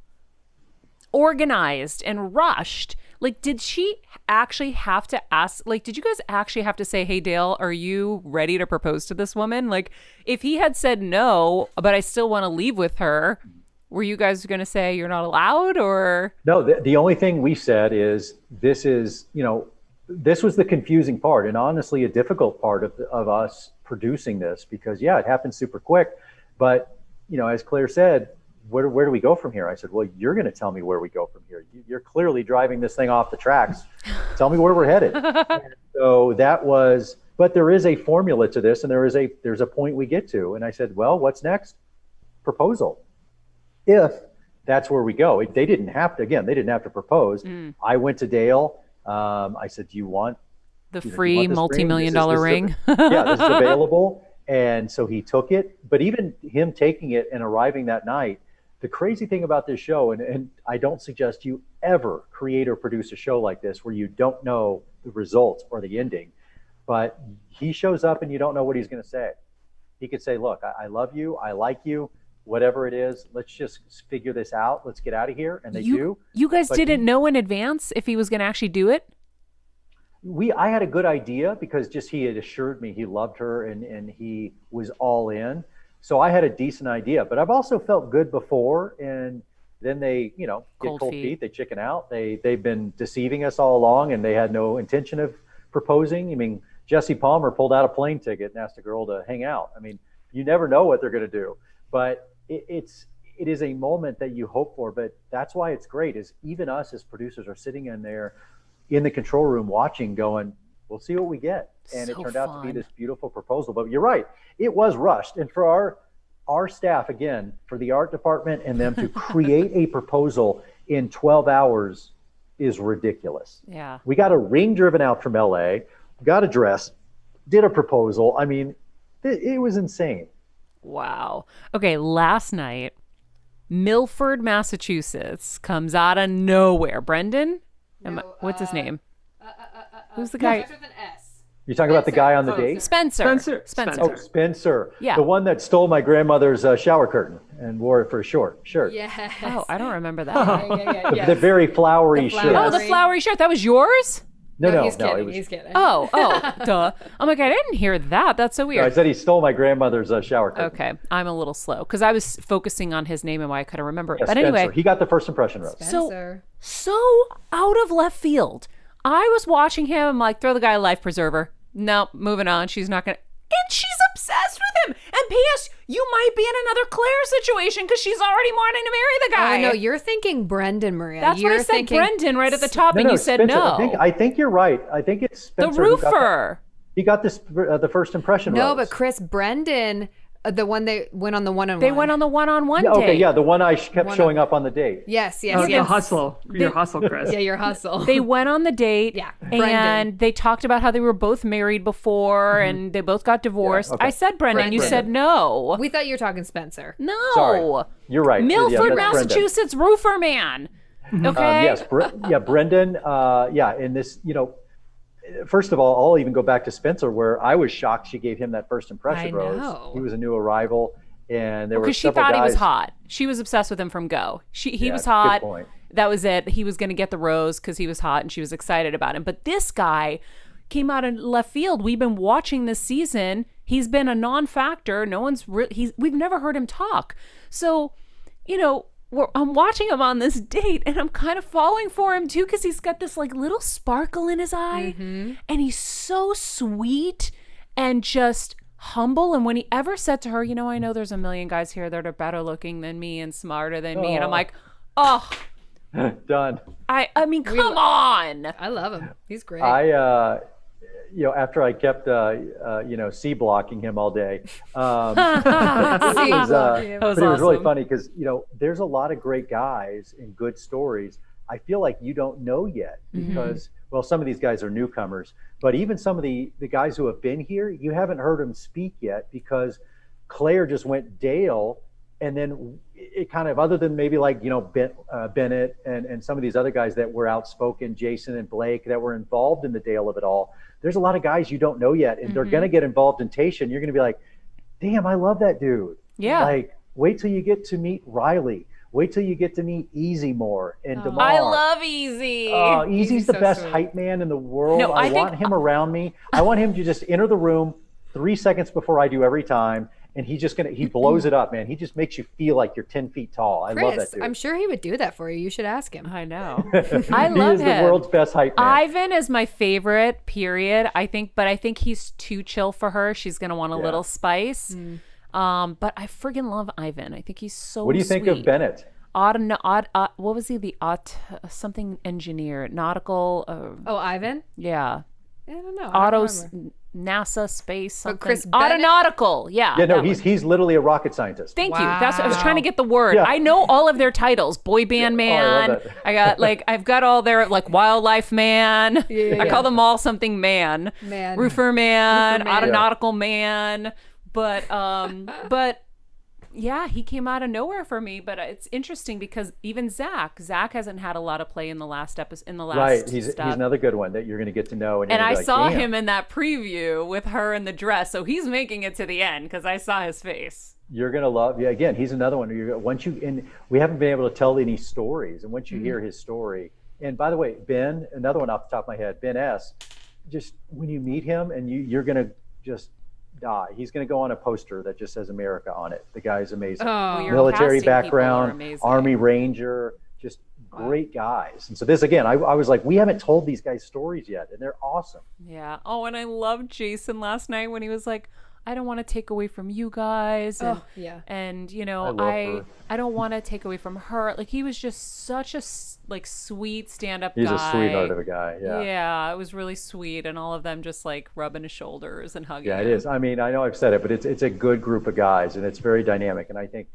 organized and rushed. Like, did she actually have to ask, did you guys actually have to say, hey, Dale, are you ready to propose to this woman? Like, if he had said no, but I still want to leave with her, were you guys going to say you're not allowed, or? No, the only thing we said is this was the confusing part, and honestly a difficult part of us producing this, because it happened super quick. But, as Clare said, where do we go from here? I said, well, you're going to tell me where we go from here. You're clearly driving this thing off the tracks. Tell me where we're headed. So that was, but there is a formula to this, and there's a point we get to. And I said, well, what's next? Proposal. If that's where we go. They didn't have to propose. I went to Dale. I said, do you want The you know, free multi-million-dollar ring. Yeah, this is available. And so he took it. But even him taking it and arriving that night, the crazy thing about this show, and I don't suggest you ever create or produce a show like this where you don't know the results or the ending, but he shows up and you don't know what he's going to say. He could say, look, I love you. I like you. Whatever it is, let's just figure this out. Let's get out of here. And they do. You guys didn't know in advance if he was going to actually do it? I had a good idea because just he had assured me he loved her and he was all in. So I had a decent idea, but I've also felt good before. And then they, you know, get cold feet. They chicken out. They've been deceiving us all along, and they had no intention of proposing. I mean, Jesse Palmer pulled out a plane ticket and asked a girl to hang out. I mean, you never know what they're going to do, but it is a moment that you hope for. But that's why it's great is even us as producers are sitting in there in the control room watching going, we'll see what we get. And so it turned out to be this beautiful proposal. But you're right, it was rushed. And for our staff, again, for the art department and them to create a proposal in 12 hours is ridiculous. Yeah. We got a ring driven out from LA, got a dress, did a proposal. I mean, it was insane. Wow. Okay, last night, Milford, Massachusetts comes out of nowhere. Brendan? What's his name? Who's the guy? Starts with an S. You're talking about the guy on the date? Spencer. Oh, Spencer. Yeah. The one that stole my grandmother's shower curtain and wore it for a shirt. Yes. Oh, I don't remember that. The very flowery shirt. Oh, the flowery shirt. That was yours? No, he's kidding. it was, He's kidding. Oh, duh. I'm like, I didn't hear that. That's so weird. I said he stole my grandmother's shower curtain. Okay, I'm a little slow because I was focusing on his name and why I couldn't remember it. Yeah, But Spencer. anyway, He got the first impression rose. so out of left field. I was watching him. I'm like, throw the guy a life preserver. Nope, moving on. She's not gonna. And she's obsessed with him. And P.S., you might be in another Clare situation because she's already wanting to marry the guy. Oh, no, you're thinking Brendan, Maria. That's what I said, Brendan, right at the top, and you said Spencer, no. I think you're right. I think it's Spencer. The roofer. He got this the first impression No, rose. but Chris, Brendan, the one they went on the one-on-one. They went on the one-on-one date. Okay, yeah, the one I kept showing up on the date. Yes. The hustle. Your hustle, Chris. Yeah, your hustle. They went on the date. Yeah, and Brendan. they talked about how they were both married before and they both got divorced. Yeah, okay. I said Brendan. You said no. We thought you were talking Spencer. No. Sorry. You're right. Milford, that's Massachusetts roofer man. Okay. Yes, Brendan. In this, you know, first of all, I'll even go back to Spencer, where I was shocked she gave him that first impression rose. He was a new arrival, and there were because she several thought guys. he was hot. She was obsessed with him from go. He was good hot. point. That was it. He was going to get the rose because he was hot, and she was excited about him. But this guy came out in left field. We've been watching this season. He's been a non-factor. We've never heard him talk. So, you know, I'm watching him on this date and I'm kind of falling for him too because he's got this like little sparkle in his eye and he's so sweet and just humble. And when he ever said to her, you know, I know there's a million guys here that are better looking than me and smarter than me. And I'm like, oh, done. I mean, come on. I love him. He's great. After I kept, C blocking him all day, but it was really funny because, you know, there's a lot of great guys and good stories. I feel like you don't know yet because, well, some of these guys are newcomers, but even some of the guys who have been here, you haven't heard them speak yet because Clare just went Dale. And then it kind of, other than maybe like, you know, Bennett and some of these other guys that were outspoken, Jason and Blake, that were involved in the Dale of it all, there's a lot of guys you don't know yet. And they're going to get involved in Tayshia. And you're going to be like, damn, I love that dude. Yeah. Like, wait till you get to meet Riley. Wait till you get to meet Easy more and DeMar. I love Easy. Easy's the best hype man in the world. No, I want him around me. I want him to just enter the room 3 seconds before I do every time. And he blows it up, man. He just makes you feel like you're 10 feet tall. I love that dude. I'm sure he would do that for you. You should ask him. I know. I love him. He is the world's best hype man. Ivan is my favorite, period. I think he's too chill for her. She's going to want a little spice. But I friggin' love Ivan. I think he's so What do you think of Bennett? What was he? Something engineer, nautical. Ivan? Yeah. I don't know. NASA space something. Chris Bennett? Aeronautical. Yeah. Yeah, no, that one. he's literally a rocket scientist. Thank you. That's what I was trying to get the word. Yeah. I know all of their titles. Boy band man. I love that. I've got all their wildlife man. I call them all something man. Man. Roofer man. Roofer man. Aeronautical man. But yeah, he came out of nowhere for me. But it's interesting because even Zach hasn't had a lot of play in the last episode. Right, he's another good one that you're going to get to know. And I saw him in that preview with her in the dress, so he's making it to the end because I saw his face. You're going to love. Yeah, again, he's another one. We haven't been able to tell any stories, and once you hear his story, and by the way, Ben, another one off the top of my head, Ben S. Just when you meet him, and you're going to just die. He's going to go on a poster that just says America on it. The guy's amazing. Military background, Army Ranger, just great guys. And so this, again, I was like, we haven't told these guys stories yet, and they're awesome. Yeah. Oh, and I loved Jason last night when he was like, I don't want to take away from you guys. And, and you know, I don't want to take away from her. Like, he was just such a sweet stand-up guy. He's a sweetheart of a guy. Yeah. Yeah, it was really sweet, and all of them just like rubbing his shoulders and hugging him. It is. I mean, I know I've said it, but it's a good group of guys, and it's very dynamic. And I think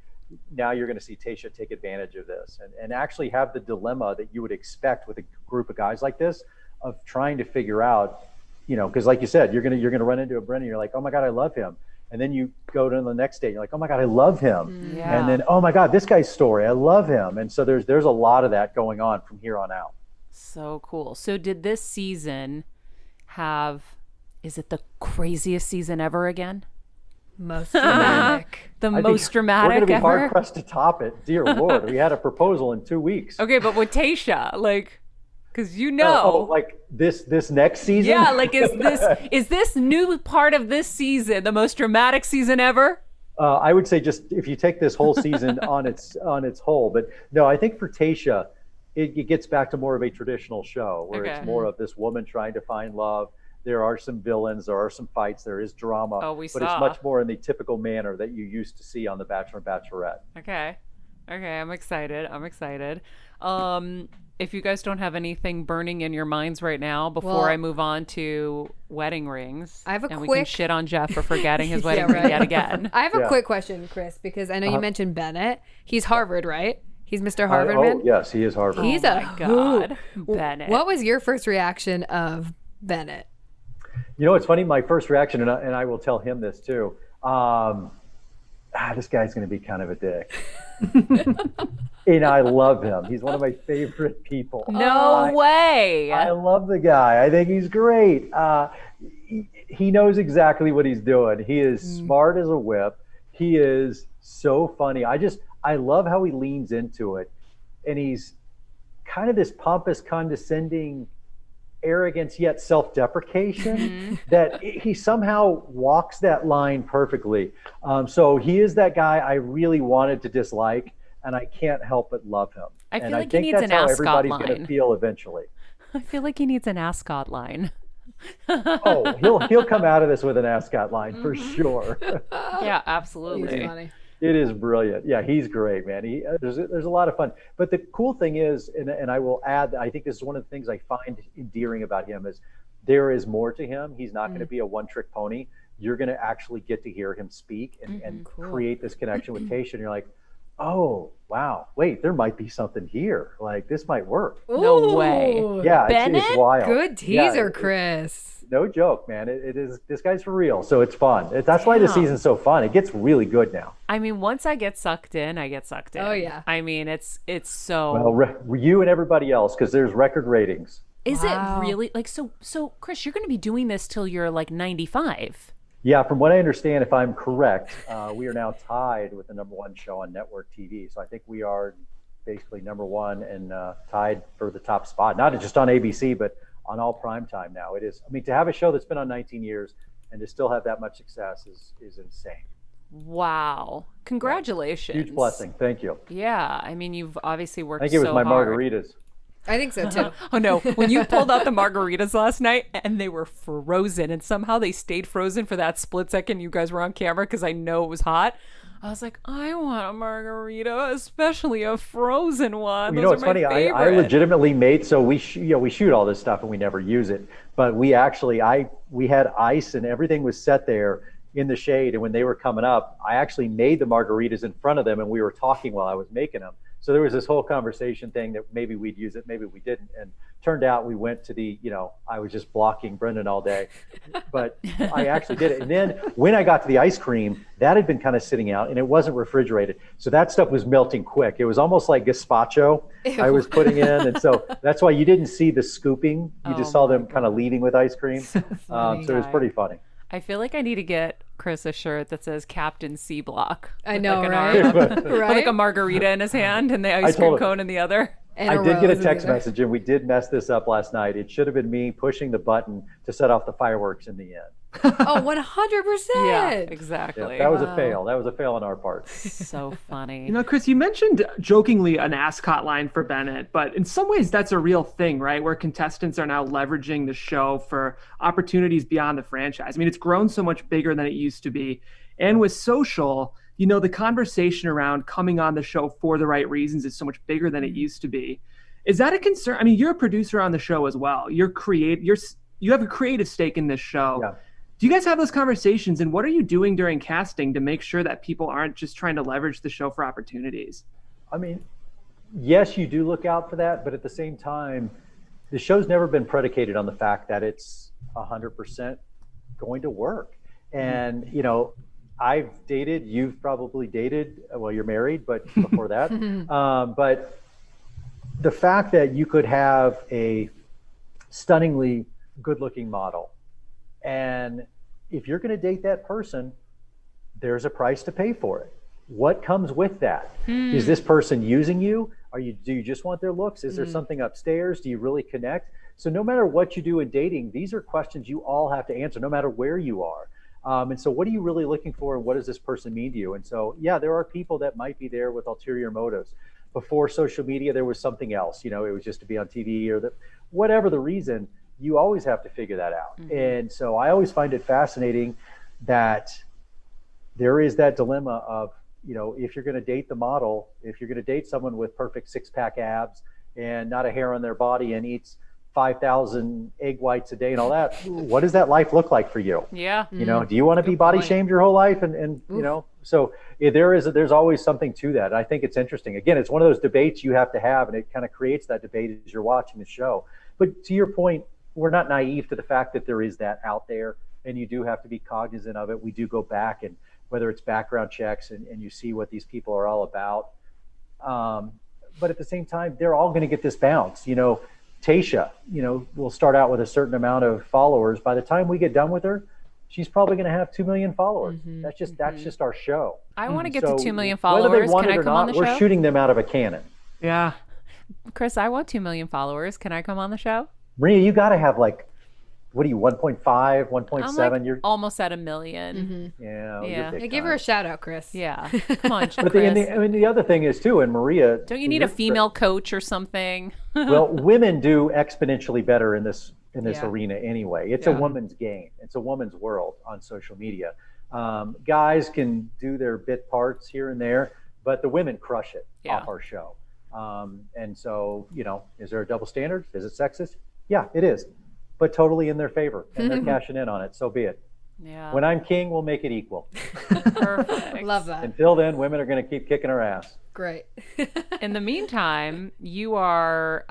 now you're going to see Tayshia take advantage of this and actually have the dilemma that you would expect with a group of guys like this of trying to figure out, you know, because like you said, you're gonna run into a Brennan, you're like, oh my God, I love him. And then you go to the next day, you're like, oh my God, I love him. Yeah. And then, oh my God, this guy's story, I love him. And so there's a lot of that going on from here on out. So cool. So did this season is it the craziest season ever again? Most dramatic. Most dramatic we're going to be ever? hard pressed to top it. Dear Lord, we had a proposal in 2 weeks. Okay, but with Tayshia, because you know, like this next season. Yeah, is this new part of this season the most dramatic season ever? I would say just if you take this whole season on its whole, but no, I think for Tayshia, it gets back to more of a traditional show where it's more of this woman trying to find love. There are some villains, there are some fights, there is drama, but it's much more in the typical manner that you used to see on The Bachelor and Bachelorette. Okay, I'm excited. If you guys don't have anything burning in your minds right now, before I move on to wedding rings, I have we can shit on Jeff for forgetting his wedding ring yet again. I have a quick question, Chris, because I know you mentioned Bennett. He's Harvard, right? He's Mr. Harvard man? Yes, he is Harvard. He's God, Bennett. What was your first reaction of Bennett? You know, it's funny, my first reaction, and I will tell him this too, this guy's going to be kind of a dick. And I love him. He's one of my favorite people. No way. I love the guy. I think he's great. He knows exactly what he's doing. He is smart as a whip. He is so funny. I love how he leans into it. And he's kind of this pompous, condescending arrogance yet self-deprecation that he somehow walks that line perfectly. So he is that guy I really wanted to dislike, and I can't help but love him. I feel and like I think he needs that's an how ascot everybody's line. going to feel eventually. I feel like he needs an ascot line. He'll come out of this with an ascot line for sure. Yeah, absolutely. He's funny. It is brilliant. Yeah, he's great, man. There's a lot of fun. But the cool thing is, and I will add, I think this is one of the things I find endearing about him is there is more to him. He's not going to be a one-trick pony. You're going to actually get to hear him speak and create this connection with Tayshia. And you're like, oh, wow, wait, there might be something here. Like, this might work. No way. Yeah, Bennett? it's wild. Good teaser, Chris. No joke, man. It is. This guy's for real, so it's fun. That's why the season's so fun. It gets really good now. I mean, once I get sucked in, I get sucked in. Oh yeah. I mean, it's so. Well, you and everybody else, because there's record ratings. Is it really so? Chris, you're going to be doing this till you're like 95. Yeah, from what I understand, if I'm correct, we are now tied with the #1 show on network TV. So I think we are basically #1 and tied for the top spot. Not just on ABC, but on all primetime now. It is. I mean, to have a show that's been on 19 years and to still have that much success is insane. Wow! Congratulations. Huge blessing. Thank you. Yeah, I mean, you've obviously worked. I think it was so my hard. margaritas. I think so too. Oh no, when you pulled out the margaritas last night and they were frozen and somehow they stayed frozen for that split second you guys were on camera because I know it was hot. I was like, I want a margarita, especially a frozen one. You Those know, are it's my funny. I favorite. legitimately made, so we shoot all this stuff and we never use it, but we actually we had ice and everything was set there in the shade. And when they were coming up, I actually made the margaritas in front of them and we were talking while I was making them. So there was this whole conversation thing that maybe we'd use it, maybe we didn't. And turned out we went to the, I was just blocking Brendan all day, but I actually did it. And then when I got to the ice cream, that had been kind of sitting out and it wasn't refrigerated. So that stuff was melting quick. It was almost like gazpacho I was putting in. And so that's why you didn't see the scooping. You just saw them kind of leading with ice cream. So it was pretty funny. I feel like I need to get Chris a shirt that says Captain C Block. I know, like right? With like a margarita in his hand and the ice cream cone in the other. I did get a text message, and we did mess this up last night. It should have been me pushing the button to set off the fireworks in the end. Oh, 100%. Yeah, exactly. Yeah, that was a fail. That was a fail on our part. So funny. Chris, you mentioned jokingly an ascot line for Bennett, but in some ways that's a real thing, right? Where contestants are now leveraging the show for opportunities beyond the franchise. I mean, it's grown so much bigger than it used to be. And with social, the conversation around coming on the show for the right reasons is so much bigger than it used to be. Is that a concern? I mean, you're a producer on the show as well. You have a creative stake in this show. Yeah. Do you guys have those conversations, and what are you doing during casting to make sure that people aren't just trying to leverage the show for opportunities? I mean, yes, you do look out for that, but at the same time, the show's never been predicated on the fact that it's 100% going to work. And, I've dated, you've probably dated, well, you're married, but before that. But the fact that you could have a stunningly good-looking model, and if you're going to date that person, there's a price to pay for it. What comes with that? Is this person using you? Do you just want their looks? Is there something upstairs? Do you really connect? So no matter what you do in dating, these are questions you all have to answer, no matter where you are. And so what are you really looking for, and what does this person mean to you? And so, yeah, there are people that might be there with ulterior motives. Before social media, there was something else. It was just to be on TV or whatever the reason. You always have to figure that out. And so I always find it fascinating that there is that dilemma of, if you're going to date the model, if you're going to date someone with perfect six-pack abs and not a hair on their body and eats 5,000 egg whites a day and all that, what does that life look like for you? Yeah. Do you want to be body shamed your whole life? And so there's always something to that. And I think it's interesting. Again, it's one of those debates you have to have, and it kind of creates that debate as you're watching the show. But to your point, we're not naive to the fact that there is that out there, and you do have to be cognizant of it. We do go back, and whether it's background checks and you see what these people are all about. But at the same time, they're all going to get this bounce. Tayshia, will start out with a certain amount of followers. By the time we get done with her, she's probably going to have 2 million followers. That's just our show. I want to get to 2 million followers. Can I come on the show? We're shooting them out of a cannon. Yeah. Chris, I want 2 million followers. Can I come on the show? Maria, you got to have 1.5, 1.7? You're almost at 1 million. Yeah. Give her a shout out, Chris. Yeah. Come on, Chris. But the other thing is too, and Maria, don't you need a female coach or something? Well, women do exponentially better in this arena anyway. It's a woman's game. It's a woman's world on social media. Guys can do their bit parts here and there, but the women crush it off our show. And so, is there a double standard? Is it sexist? Yeah, it is. But totally in their favor, and they're cashing in on it. So be it. Yeah. When I'm king, we'll make it equal. Perfect. Love that. Until then, women are going to keep kicking our ass. Great. In the meantime, you are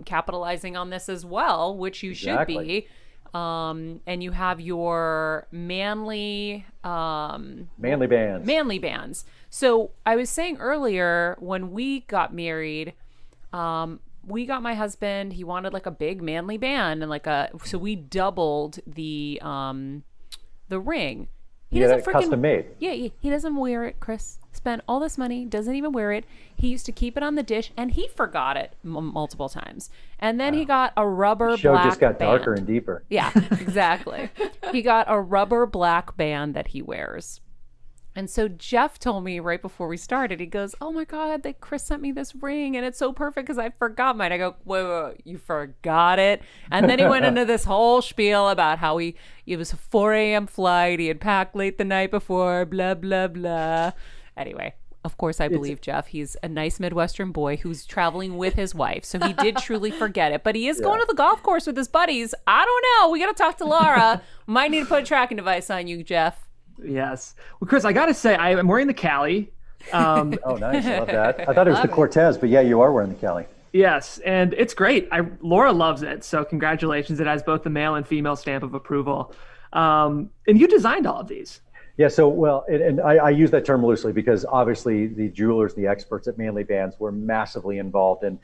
capitalizing on this as well, which you should be. And you have your manly bands. Manly bands. So I was saying earlier, when we got married, we got my husband, he wanted a big manly band, and so we doubled the ring. He doesn't custom made. Yeah, he doesn't wear it, Chris. Spent all this money, doesn't even wear it. He used to keep it on the dish, and he forgot it multiple times. And then he got a rubber show black just got band. darker and deeper. Yeah, exactly. He got a rubber black band that he wears. And so Jeff told me right before we started, he goes, "Oh my God, Chris sent me this ring and it's so perfect because I forgot mine." I go, wait, you forgot it? And then he went into this whole spiel about how it was a 4 a.m. flight. He had packed late the night before, blah, blah, blah. Anyway, of course, I believe Jeff. He's a nice Midwestern boy who's traveling with his wife. So he did truly forget it. But he is going to the golf course with his buddies. I don't know. We got to talk to Laura. Might need to put a tracking device on you, Jeff. Yes. Well, Chris, I got to say, I'm wearing the Cali. Oh, nice. I love that. I thought it was the Cortez, but yeah, you are wearing the Cali. Yes, and it's great. Laura loves it, so congratulations. It has both the male and female stamp of approval. And you designed all of these. Yeah, so, well, and I use that term loosely because obviously the jewelers, the experts at Manly Bands were massively involved in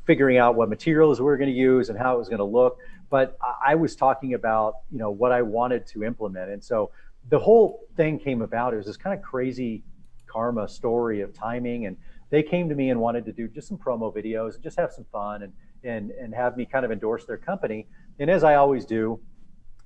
figuring out what materials we were going to use and how it was going to look. But I was talking about, what I wanted to implement. And so the whole thing came about. It was this kind of crazy karma story of timing, and they came to me and wanted to do just some promo videos and just have some fun and have me kind of endorse their company. And as I always do,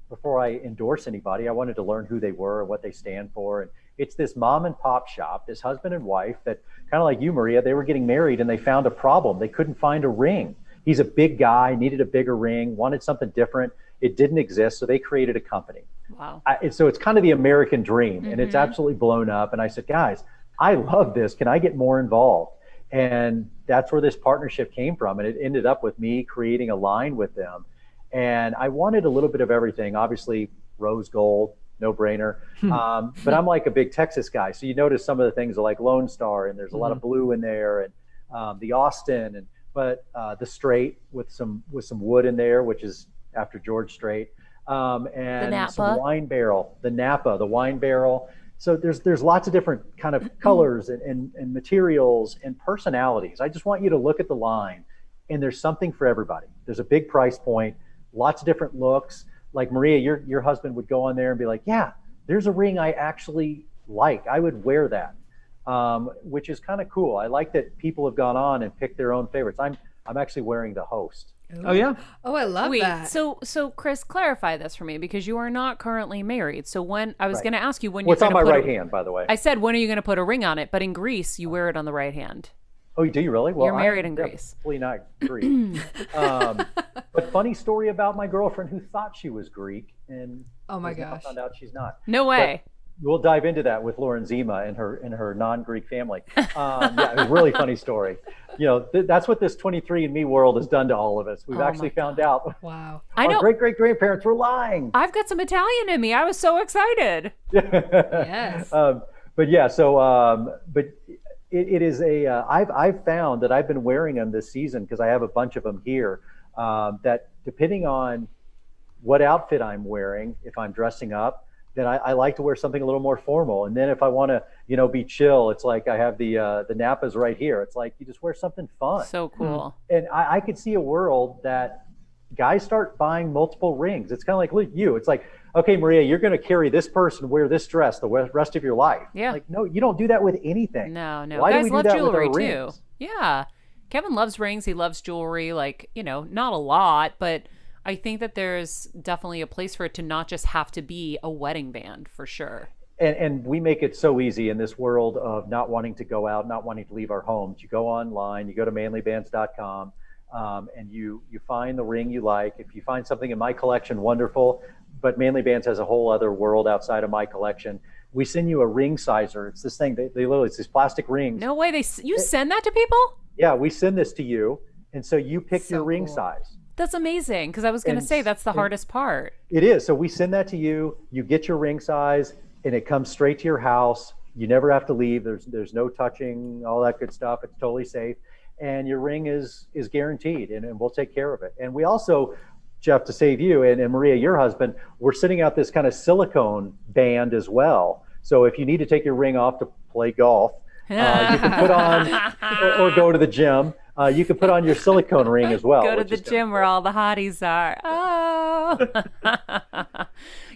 before I endorse anybody, I wanted to learn who they were and what they stand for. And it's this mom and pop shop, this husband and wife that, kind of like you, Maria, they were getting married and they found a problem. They couldn't find a ring. He's a big guy, needed a bigger ring, wanted something different. It didn't exist, so they created a company. Wow. So it's kind of the American dream, and it's absolutely blown up. And I said, guys, I love this. Can I get more involved? And that's where this partnership came from. And it ended up with me creating a line with them. And I wanted a little bit of everything. Obviously, rose gold, no brainer. But I'm like a big Texas guy. So you notice some of the things are like Lone Star, and there's a lot of blue in there, and the Austin, but the Strait with some wood in there, which is after George Strait, and some wine barrel, the Napa, the wine barrel. So there's lots of different kind of colors and materials and personalities. I just want you to look at the line, and there's something for everybody. There's a big price point, lots of different looks. Like Maria, your husband would go on there and be like, yeah, there's a ring I actually like. I would wear that, which is kind of cool. I like that people have gone on and picked their own favorites. I'm actually wearing the Host. Oh, yeah? Oh, I love that. So Chris, clarify this for me, because you are not currently married. So when I was going to ask you when What's you're on going my to right hand, by the way? I said, when are you going to put a ring on it? But in Greece, you wear it on the right hand. Oh, do you really? Well, you're married in Greece. Definitely not Greek. But funny story about my girlfriend who thought she was Greek, and oh my gosh, found out she's not. No way. But we'll dive into that with Lauren Zima and her non-Greek family. Yeah, it was a really funny story. That's what this 23andMe world has done to all of us. We've actually found out. Wow. Our great-great-grandparents were lying. I've got some Italian in me. I was so excited. Yes. But yeah, but it is I've found that I've been wearing them this season because I have a bunch of them here, that depending on what outfit I'm wearing, if I'm dressing up, then I like to wear something a little more formal. And then if I want to, be chill, it's like I have the Napas right here. It's like you just wear something fun. So cool. And I could see a world that guys start buying multiple rings. It's kind of like you. It's like, okay, Maria, you're going to carry this person, wear this dress the rest of your life. Yeah. Like, no, you don't do that with anything. No. Why Guys do we love do that jewelry with our too. rings? Yeah. Kevin loves rings. He loves jewelry. Like, not a lot, but I think that there's definitely a place for it to not just have to be a wedding band, for sure. And we make it so easy in this world of not wanting to go out, not wanting to leave our homes. You go online, you go to manlybands.com, and you find the ring you like. If you find something in my collection, wonderful. But Manly Bands has a whole other world outside of my collection. We send you a ring sizer. It's this thing. They literally, it's these plastic rings. No way. You send that to people? Yeah, we send this to you, and so you pick your ring size. That's amazing, because I was going to say that's the hardest part. It is. So we send that to you. You get your ring size, and it comes straight to your house. You never have to leave. There's no touching, all that good stuff. It's totally safe, and your ring is guaranteed, and we'll take care of it. And we also, Jeff, to save you and Maria, your husband, we're sending out this kind of silicone band as well. So if you need to take your ring off to play golf, you can put on or go to the gym. You can put on your silicone ring as well. Go to the gym where all the hotties are. Oh.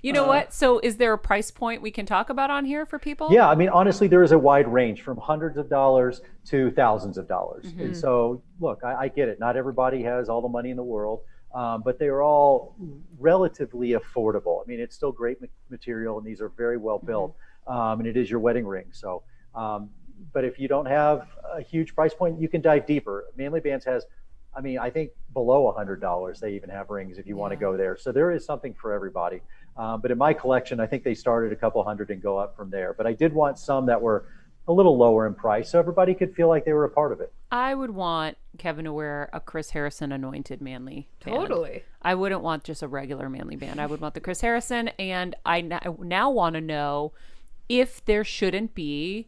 You know what? So is there a price point we can talk about on here for people? Yeah. I mean, honestly, there is a wide range from hundreds of dollars to thousands of dollars. Mm-hmm. And so, look, I get it. Not everybody has all the money in the world, but they are all relatively affordable. I mean, it's still great material, and these are very well built. And it is your wedding ring. So, but if you don't have a huge price point, you can dive deeper. Manly Bands has, I think below $100, they even have rings if you want to go there. So there is something for everybody. But in my collection, I think they started a couple hundred and go up from there. But I did want some that were a little lower in price so everybody could feel like they were a part of it. I would want Kevin to wear a Chris Harrison anointed manly band. Totally. I wouldn't want just a regular manly band. I would want the Chris Harrison. And I now want to know if there shouldn't be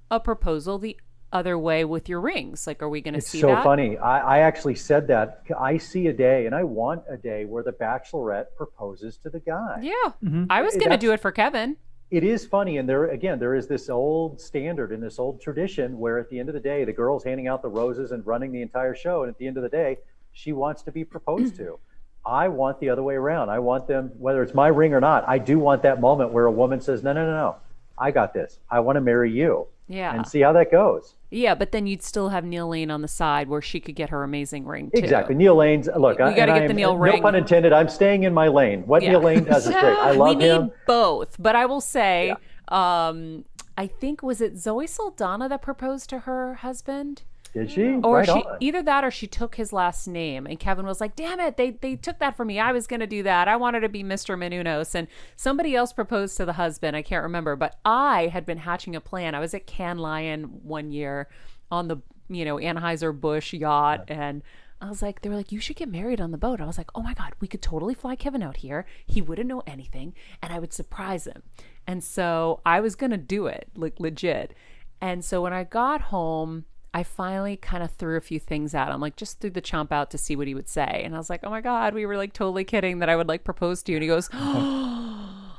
a proposal the other way with your rings. Like, are we going to see that? It's so funny. I actually said that. I see a day, and I want a day where the bachelorette proposes to the guy. Yeah. I was going to do it for Kevin. It is funny, and there is this old standard and this old tradition where at the end of the day, the girl's handing out the roses and running the entire show, and at the end of the day, she wants to be proposed to. I want the other way around. I want them, whether it's my ring or not, I do want that moment where a woman says, no, I got this. I want to marry you. Yeah. And see how that goes. Yeah, but then you'd still have Neil Lane on the side where she could get her amazing ring too. Exactly. Neil Lane's, look, we got to get the Neil ring. No pun intended. I'm staying in my lane. What Neil Lane does is great. I love him. We need both. But I will say, I think, was it Zoe Saldana that proposed to her husband? Did she? Or right she on. either that or she took his last name, and Kevin was like, damn it, they took that from me. I was gonna do that. I wanted to be Mr. Menounos. And somebody else proposed to the husband. I can't remember, but I had been hatching a plan. I was at Cannes Lion one year on the Anheuser-Busch yacht, and I was like, they were like, you should get married on the boat. I was like, oh my God, we could totally fly Kevin out here. He wouldn't know anything, and I would surprise him. And so I was gonna do it, like legit. And so when I got home, I finally kind of threw a few things at him, like just threw the chomp out to see what he would say. And I was like, oh my God, we were like totally kidding that I would like propose to you. And he goes, oh,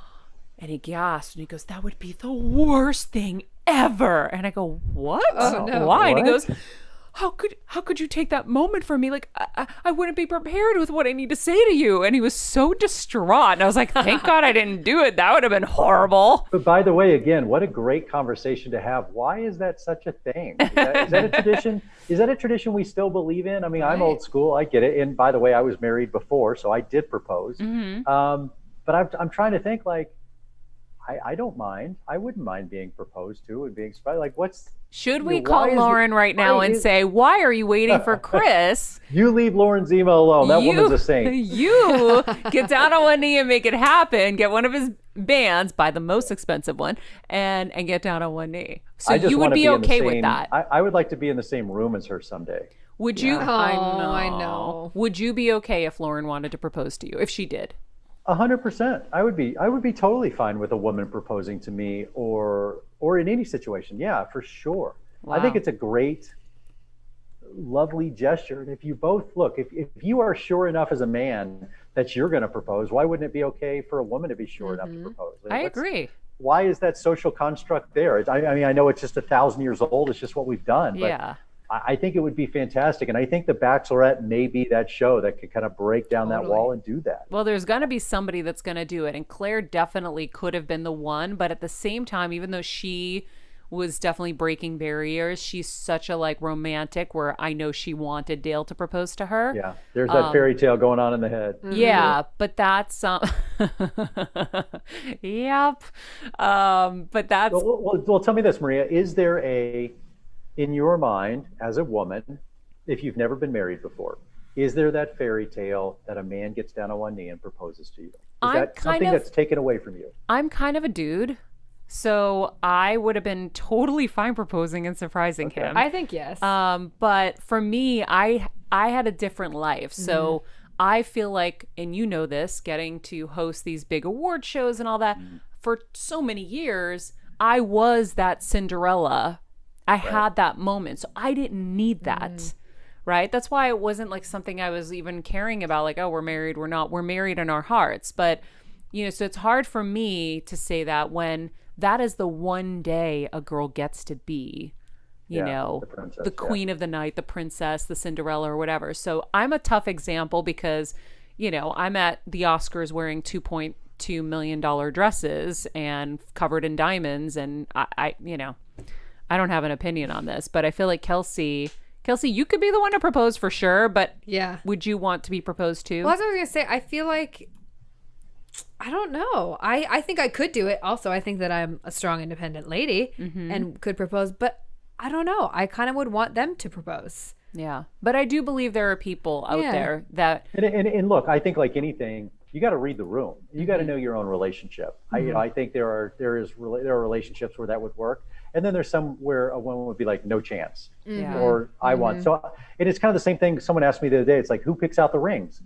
and he gasped and he goes, that would be the worst thing ever. And I go, what? Oh, no. Why? What? And he goes, how could you take that moment from me? Like, I wouldn't be prepared with what I need to say to you. And he was so distraught. And I was like, thank God I didn't do it. That would have been horrible. But by the way, again, what a great conversation to have. Why is that such a thing? Is that a tradition? Is that a tradition we still believe in? I mean, I'm old school. I get it. And by the way, I was married before, so I did propose. Mm-hmm. But I'm trying to think, like, I don't mind. I wouldn't mind being proposed to and being surprised. Like, should we call Lauren right now and say, why are you waiting for Chris? You leave Lauren Zima alone. That woman's a saint. You get down on one knee and make it happen. Get one of his bands, buy the most expensive one, and get down on one knee. So you would be okay with that. I would like to be in the same room as her someday. Would you? Oh, I know. Would you be okay if Lauren wanted to propose to you? If she did? 100%. I would be totally fine with a woman proposing to me or in any situation. Yeah, for sure. Wow. I think it's a great, lovely gesture. And if you both if you are sure enough as a man that you're going to propose, why wouldn't it be okay for a woman to be sure enough to propose? I agree. Why is that social construct there? I mean, I know it's just 1,000 years old. It's just what we've done. But Yeah. I think it would be fantastic. And I think The Bachelorette may be that show that could kind of break down that wall and do that. Well, there's going to be somebody that's going to do it. And Claire definitely could have been the one. But at the same time, even though she was definitely breaking barriers, she's such a romantic where I know she wanted Dale to propose to her. Yeah, there's that fairy tale going on in the head. Yeah, but that's yep. But that's Well, tell me this, Maria. Is there in your mind, as a woman, if you've never been married before, is there that fairy tale that a man gets down on one knee and proposes to you? Is that something that's taken away from you? I'm kind of a dude, so I would have been totally fine proposing and surprising him. I think yes. But for me, I had a different life, so I feel like, and you know this, getting to host these big award shows and all that for so many years, I was that Cinderella. I had that moment, so I didn't need that, right? That's why it wasn't something I was even caring about, oh, we're married, we're not. We're married in our hearts. But, so it's hard for me to say that when that is the one day a girl gets to be, the queen of the night, the princess, the Cinderella or whatever. So I'm a tough example because, I'm at the Oscars wearing $2.2 million dresses and covered in diamonds. And I don't have an opinion on this, but I feel like Kelsey, you could be the one to propose for sure, but yeah, would you want to be proposed to? Well, that's what I was going to say. I feel like, I don't know. I think I could do it. Also, I think that I'm a strong, independent lady and could propose, but I don't know. I kind of would want them to propose. Yeah. But I do believe there are people out there that... And look, I think like anything, you got to read the room. You got to know your own relationship. I think there are relationships where that would work. And then there's some where a woman would be like, no chance, or I want. So, and it's kind of the same thing. Someone asked me the other day, it's like, who picks out the rings?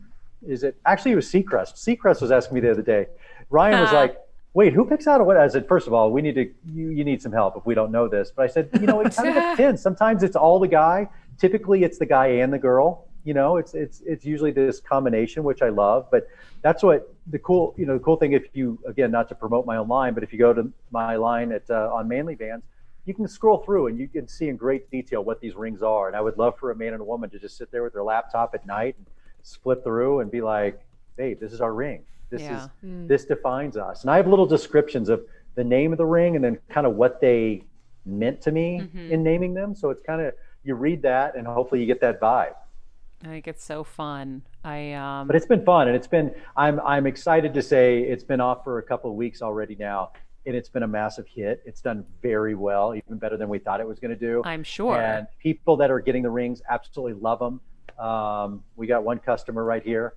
Is it actually, it was Seacrest. Seacrest was asking me the other day. Ryan was like, wait, who picks out what? I said, first of all, we need to, you need some help if we don't know this. But I said, it kind of depends. Sometimes it's all the guy. Typically it's the guy and the girl. It's usually this combination, which I love. But that's what the cool thing, if you, again, not to promote my own line, but if you go to my line at on Manly Bands, you can scroll through and you can see in great detail what these rings are. And I would love for a man and a woman to just sit there with their laptop at night and flip through and be like, babe, this is our ring. This defines us. And I have little descriptions of the name of the ring and then kind of what they meant to me in naming them. So it's kind of, you read that and hopefully you get that vibe. I think it's so fun. But it's been fun, and I'm excited to say it's been off for a couple of weeks already now, and it's been a massive hit. It's done very well, even better than we thought it was going to do. I'm sure. And people that are getting the rings absolutely love them. We got one customer right here.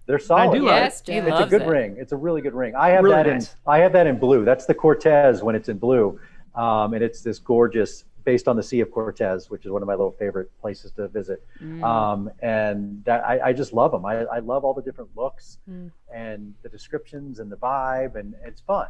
They're solid. I do love it. It's a good ring. It's a really good ring. I have that in blue. That's the Cortez when it's in blue, and it's this gorgeous, based on the Sea of Cortez, which is one of my little favorite places to visit. And that I just love them. I love all the different looks and the descriptions and the vibe, and it's fun.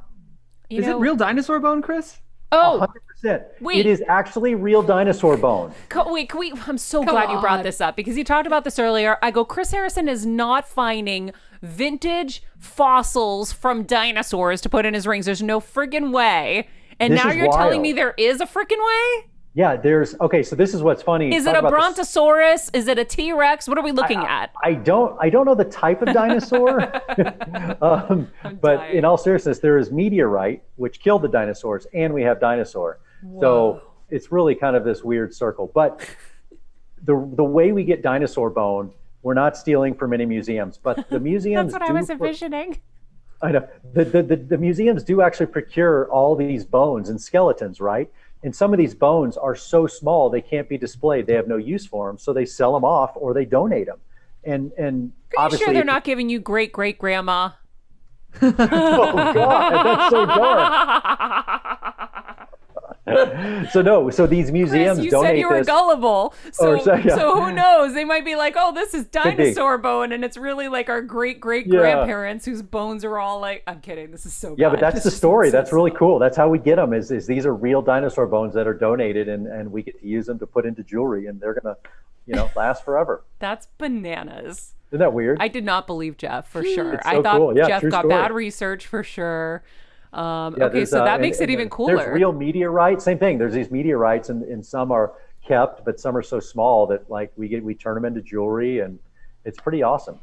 Is it real dinosaur bone, Chris? Oh, 100%. Wait. It is actually real dinosaur bone. Wait, I'm so glad you brought this up because you talked about this earlier. I go, Chris Harrison is not finding vintage fossils from dinosaurs to put in his rings. There's no friggin' way. And This now is you're telling wild. me there is a freaking way? Yeah, so this is what's funny. Is it a brontosaurus? Is it a T-Rex? What are we looking at? I don't know the type of dinosaur, but in all seriousness, there is meteorite, which killed the dinosaurs, and we have dinosaur. Whoa. So it's really kind of this weird circle. But the way we get dinosaur bone, we're not stealing from any museums, but the museums That's what I was envisioning. I know. The museums do actually procure all these bones and skeletons, right? And some of these bones are so small they can't be displayed. They have no use for them, so they sell them off or they donate them. And Are you obviously, sure they're not giving you great-great-grandma? Oh God, that's so dark. So these museums Chris, you donate said you were this. gullible. So so who knows? They might be like, oh, this is dinosaur bone, and it's really like our great-great-grandparents whose bones are all like, I'm kidding, this is so Yeah, bad. but that's the story. That's really cool. That's how we get them is these are real dinosaur bones that are donated and we get to use them to put into jewelry and they're going to, last forever. That's bananas. Isn't that weird? I did not believe Jeff, for sure. It's so I thought cool. Yeah, Jeff true got story. bad research, for sure. Yeah, okay, so that makes it even cooler. There's real meteorites. Same thing. There's these meteorites, and some are kept, but some are so small that like we turn them into jewelry, and it's pretty awesome.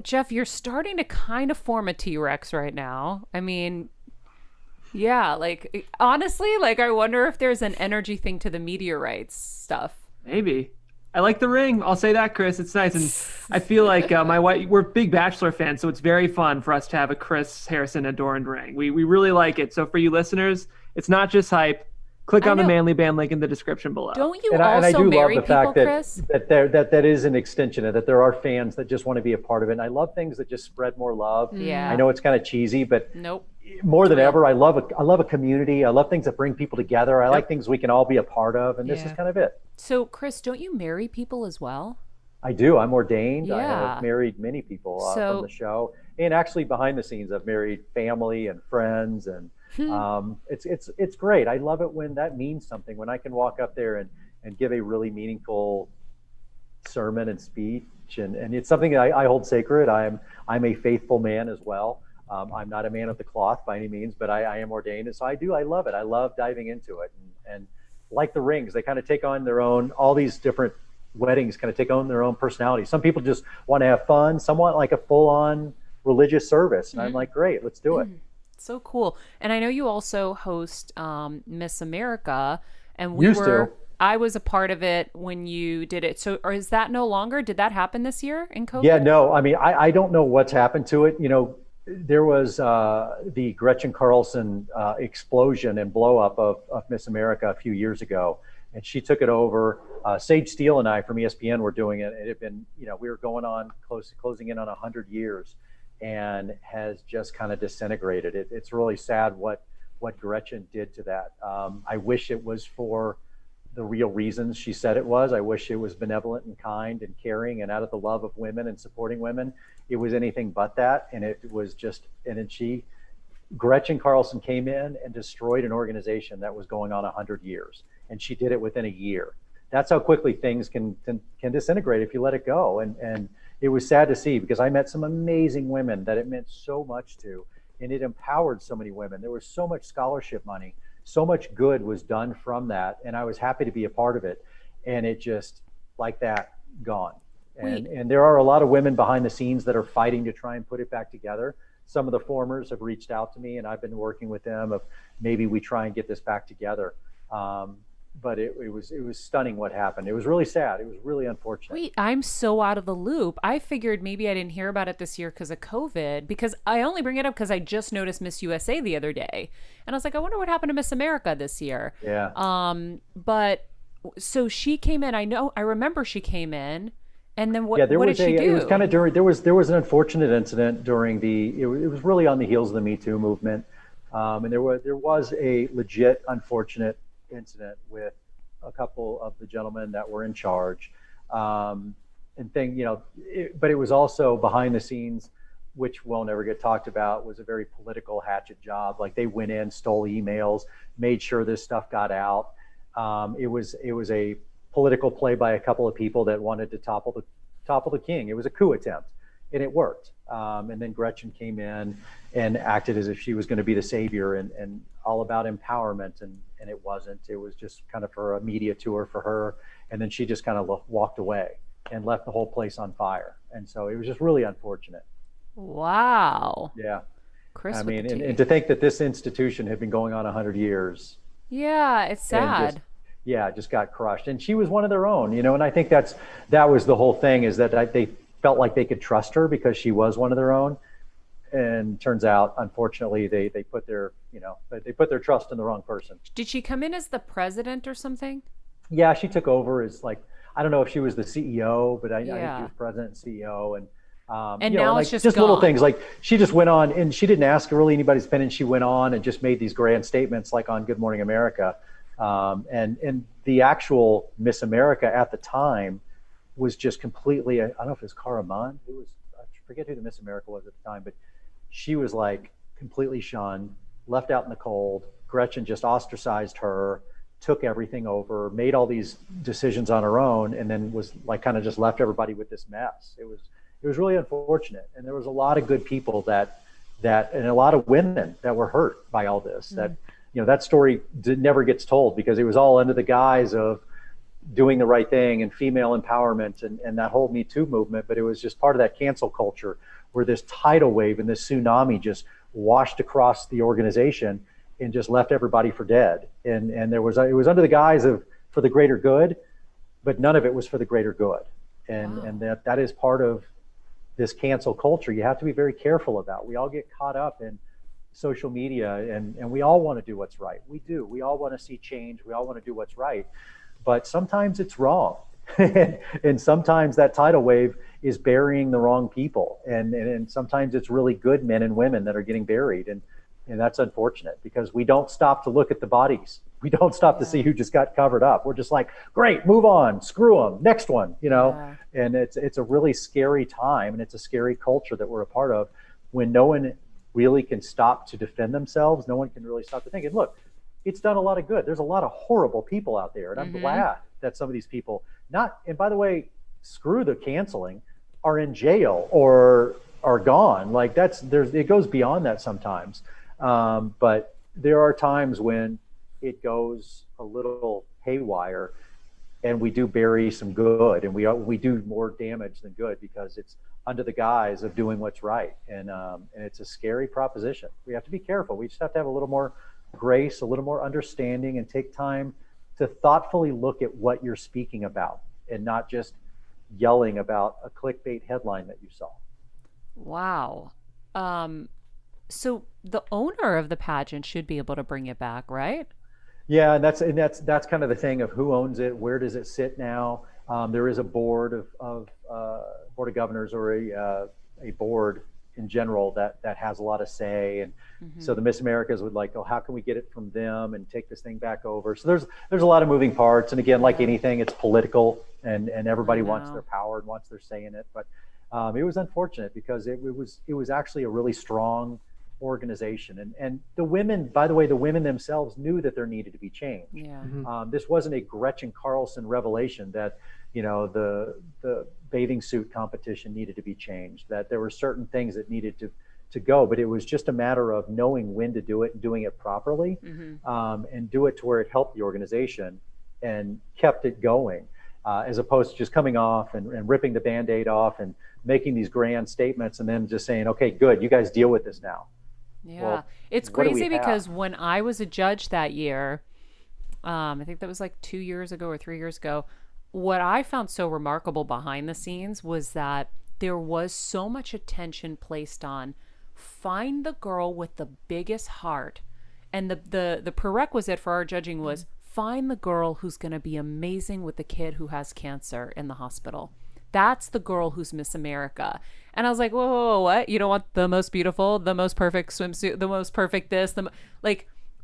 Jeff, you're starting to kind of form a T-Rex right now. I mean, yeah, like honestly, like I wonder if there's an energy thing to the meteorites stuff. Maybe. I like the ring. I'll say that, Chris. It's nice. And I feel like my wife, we're big Bachelor fans, so it's very fun for us to have a Chris Harrison adorned ring. We really like it. So for you listeners, it's not just hype. Click on the Manly Band link in the description below. Don't you and I also do marry love the people, fact Chris? that is an extension and that there are fans that just want to be a part of it. And I love things that just spread more love. Yeah. I know it's kind of cheesy, but Nope. more than ever, I love a community. I love things that bring people together. I like things we can all be a part of, and this is kind of it. So, Chris, don't you marry people as well? I do. I'm ordained. I Yeah. have married many people from the show, and actually behind the scenes, I've married family and friends, and it's great. I love it when that means something. When I can walk up there and give a really meaningful sermon and speech, and it's something that I hold sacred. I'm a faithful man as well. I'm not a man of the cloth by any means, but I am ordained, and so I love it. I love diving into it, and like the rings, they kind of take on their own. All these different weddings kind of take on their own personality. Some people just want to have fun. Some want like a full-on religious service, and I'm like, great, let's do it. So cool. And I know you also host Miss America, and I was a part of it when you did it. So, or is that no longer? Did that happen this year in COVID? Yeah, no. I mean, I don't know what's happened to it. There was the Gretchen Carlson explosion and blow up of Miss America a few years ago, and she took it over. Sage Steele and I from ESPN were doing it. It had been, we were going on closing in on 100 years, and has just kind of disintegrated. It's really sad what what Gretchen did to that. I wish it was for the real reasons she said it was. I wish it was benevolent and kind and caring and out of the love of women and supporting women. It was anything but that. And it was just, and then Gretchen Carlson came in and destroyed an organization that was going on 100 years. And she did it within a year. That's how quickly things can disintegrate if you let it go. And it was sad to see, because I met some amazing women that it meant so much to, and it empowered so many women. There was so much scholarship money, so much good was done from that. And I was happy to be a part of it. And it just, like that, gone. And there are a lot of women behind the scenes that are fighting to try and put it back together. Some of the formers have reached out to me, and I've been working with them of maybe we try and get this back together. But it was stunning what happened. It was really sad. It was really unfortunate. Wait, I'm so out of the loop. I figured maybe I didn't hear about it this year because of COVID, because I only bring it up because I just noticed Miss USA the other day. And I was like, I wonder what happened to Miss America this year. Yeah. But so she came in. I remember she came in. And then what did she do? It was kind of during, there was an unfortunate incident during it was really on the heels of the Me Too movement. And there was a legit unfortunate incident with a couple of the gentlemen that were in charge. But it was also behind the scenes, which will never get talked about, was a very political hatchet job. Like, they went in, stole emails, made sure this stuff got out. It was a political play by a couple of people that wanted to topple the king. It was a coup attempt, and it worked. And then Gretchen came in and acted as if she was going to be the savior and all about empowerment, and it wasn't. It was just kind of for a media tour for her, and then she just kind of walked away and left the whole place on fire. And so it was just really unfortunate. Wow. Yeah. Chris, I mean, and to think that this institution had been going on 100 years. Yeah, it's sad. Just got crushed. And she was one of their own, and I think that was the whole thing, is that they felt like they could trust her because she was one of their own. And turns out, unfortunately, they put their trust in the wrong person. Did she come in as the president or something? Yeah, she took over as, like, I don't know if she was the CEO, but I think she was president and CEO. And now it's just little things, like she just went on, and she didn't ask really anybody's opinion. She went on and just made these grand statements, like on Good Morning America. And the actual Miss America at the time was just completely, I don't know if it was Cara Munn, I forget who the Miss America was at the time, but she was like completely shunned, left out in the cold. Gretchen just ostracized her, took everything over, made all these decisions on her own, and then was like kind of just left everybody with this mess. It was really unfortunate. And there was a lot of good people that and a lot of women that were hurt by all this. That story never gets told, because it was all under the guise of doing the right thing and female empowerment and that whole Me Too movement. But it was just part of that cancel culture, where this tidal wave and this tsunami just washed across the organization and just left everybody for dead. And it was under the guise of for the greater good, but none of it was for the greater good. And that is part of this cancel culture you have to be very careful about. We all get caught up in social media, and we all want to do what's right. We do. We all want to see change. We all want to do what's right. But sometimes it's wrong. And sometimes that tidal wave is burying the wrong people. And sometimes it's really good men and women that are getting buried. And that's unfortunate, because we don't stop to look at the bodies. We don't stop to see who just got covered up. We're just like, great, move on, screw them, next one, And it's a really scary time, and it's a scary culture that we're a part of, when no one really can stop to defend themselves. No one can really stop to think. And look, it's done a lot of good. There's a lot of horrible people out there, and I'm glad that some of these people and by the way, screw the canceling, are in jail or are gone. Like, it goes beyond that sometimes. But there are times when it goes a little haywire, and we do bury some good, and we do more damage than good, because it's under the guise of doing what's right. And it's a scary proposition. We have to be careful. We just have to have a little more grace, a little more understanding, and take time to thoughtfully look at what you're speaking about, and not just yelling about a clickbait headline that you saw. Wow. So the owner of the pageant should be able to bring it back, right? Yeah, and that's kind of the thing of who owns it. Where does it sit now? There is a board of governors, or a board in general that has a lot of say. And so the Miss Americas would like, oh, how can we get it from them and take this thing back over? So there's a lot of moving parts. And again, like anything, it's political, and everybody wants their power and wants their say in it. But it was unfortunate because it was actually a really strong organization. And the women, by the way, the women themselves knew that there needed to be change. Yeah. This wasn't a Gretchen Carlson revelation that, the bathing suit competition needed to be changed, that there were certain things that needed to go, but it was just a matter of knowing when to do it and doing it properly, and do it to where it helped the organization and kept it going, as opposed to just coming off and ripping the Band-Aid off and making these grand statements and then just saying, okay, good, you guys deal with this now. Yeah. Well, it's crazy because when I was a judge that year, I think that was like 2 years ago or 3 years ago, what I found so remarkable behind the scenes was that there was so much attention placed on find the girl with the biggest heart. And the prerequisite for our judging was find the girl who's going to be amazing with the kid who has cancer in the hospital. That's the girl who's Miss America. And I was like, whoa, what? You don't want the most beautiful, the most perfect swimsuit, the most perfect this,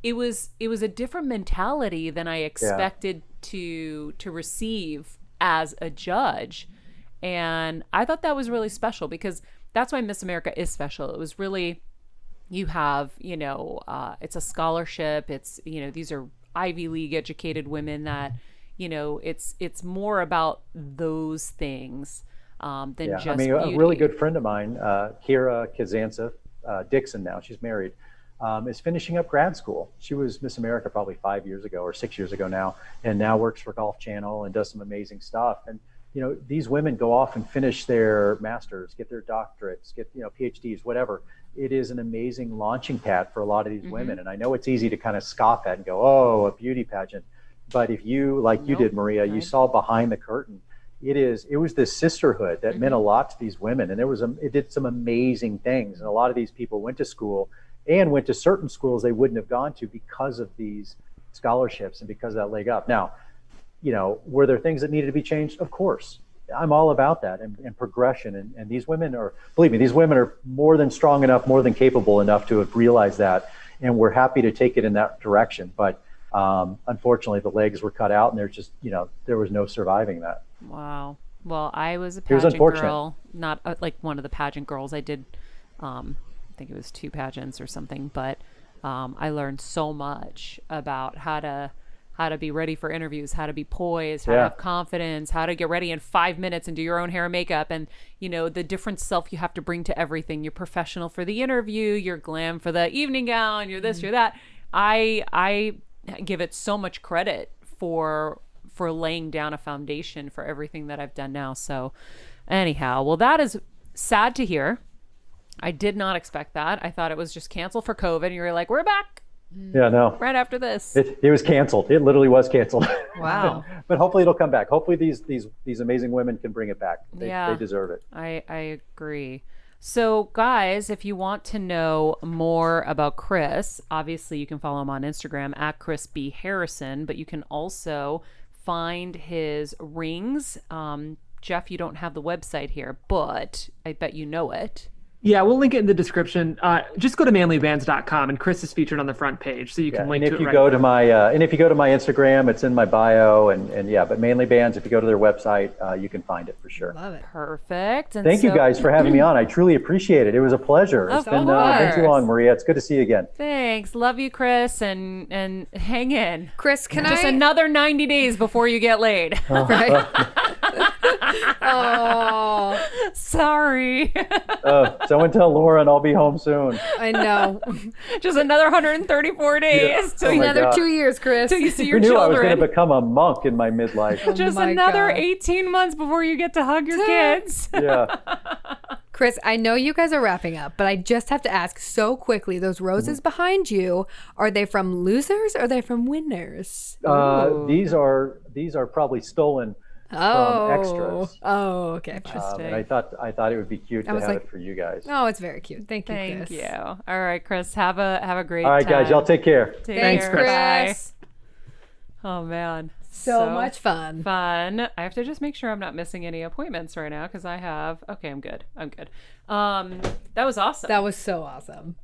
it was a different mentality than I expected to receive as a judge. And I thought that was really special because that's why Miss America is special. It was really, you have, it's a scholarship. It's, these are Ivy League educated women that, it's more about those things than just beauty. A really good friend of mine, Kira Kazantsev Dixon now, she's married, is finishing up grad school. She was Miss America probably 5 years ago or 6 years ago now, and now works for Golf Channel and does some amazing stuff. And, these women go off and finish their masters, get their doctorates, get, PhDs, whatever. It is an amazing launching pad for a lot of these women. And I know it's easy to kind of scoff at and go, oh, a beauty pageant. But if you, like you did, Maria, you saw behind the curtain, it was this sisterhood that meant a lot to these women. And it did some amazing things. And a lot of these people went to school and went to certain schools they wouldn't have gone to because of these scholarships and because of that leg up. Now, were there things that needed to be changed? Of course. I'm all about that and progression. And these women are, believe me, these women are more than strong enough, more than capable enough to have realized that. And we're happy to take it in that direction. But unfortunately, the legs were cut out and there's just, there was no surviving that. Wow. Well, I was a pageant girl, not like one of the pageant girls. I did, I think it was 2 pageants or something, but I learned so much about how to be ready for interviews, how to be poised, how to have confidence, how to get ready in 5 minutes and do your own hair and makeup. And, the different self you have to bring to everything. You're professional for the interview, you're glam for the evening gown, you're this, you're that. I give it so much credit for laying down a foundation for everything that I've done now. So anyhow, well, that is sad to hear. I did not expect that. I thought it was just canceled for COVID. And you were like, we're back. Yeah, no. Right after this. It was canceled. It literally was canceled. Wow. But hopefully it'll come back. Hopefully these amazing women can bring it back. They deserve it. I agree. So guys, if you want to know more about Chris, obviously you can follow him on Instagram at Chris B. Harrison, but you can also find his rings. Jeff, you don't have the website here, but I bet you know it. Yeah, we'll link it in the description. Just go to manlybands.com and Chris is featured on the front page, so you can link to it. And if you go to my Instagram, it's in my bio, but Manly Bands, if you go to their website, you can find it for sure. Love it. Perfect. And Thank you guys for having me on. I truly appreciate it. It was a pleasure. It's been too long, Maria. It's good to see you again. Thanks. Love you, Chris, and hang in. Chris, just another 90 days before you get laid. Right? Oh, sorry. Someone tell Lauren I'll be home soon. I know. Just another 134 days. Yeah. Another 2 years, Chris. Till you see your children. Who knew I was going to become a monk in my midlife. Just another 18 months before you get to hug your kids. Yeah. Chris, I know you guys are wrapping up, but I just have to ask so quickly, those roses behind you, are they from losers or are they from winners? These are probably stolen from extras. Oh, okay. Interesting. And I thought it would be cute to have it for you guys. Oh, it's very cute. Thank you, Chris. Thank you. All right, Chris. Have a great All right, time. guys. Y'all take care. Thanks, Chris. Bye. Oh, man. So much fun. I have to just make sure I'm not missing any appointments right now because I have. Okay, I'm good. That was awesome. That was so awesome.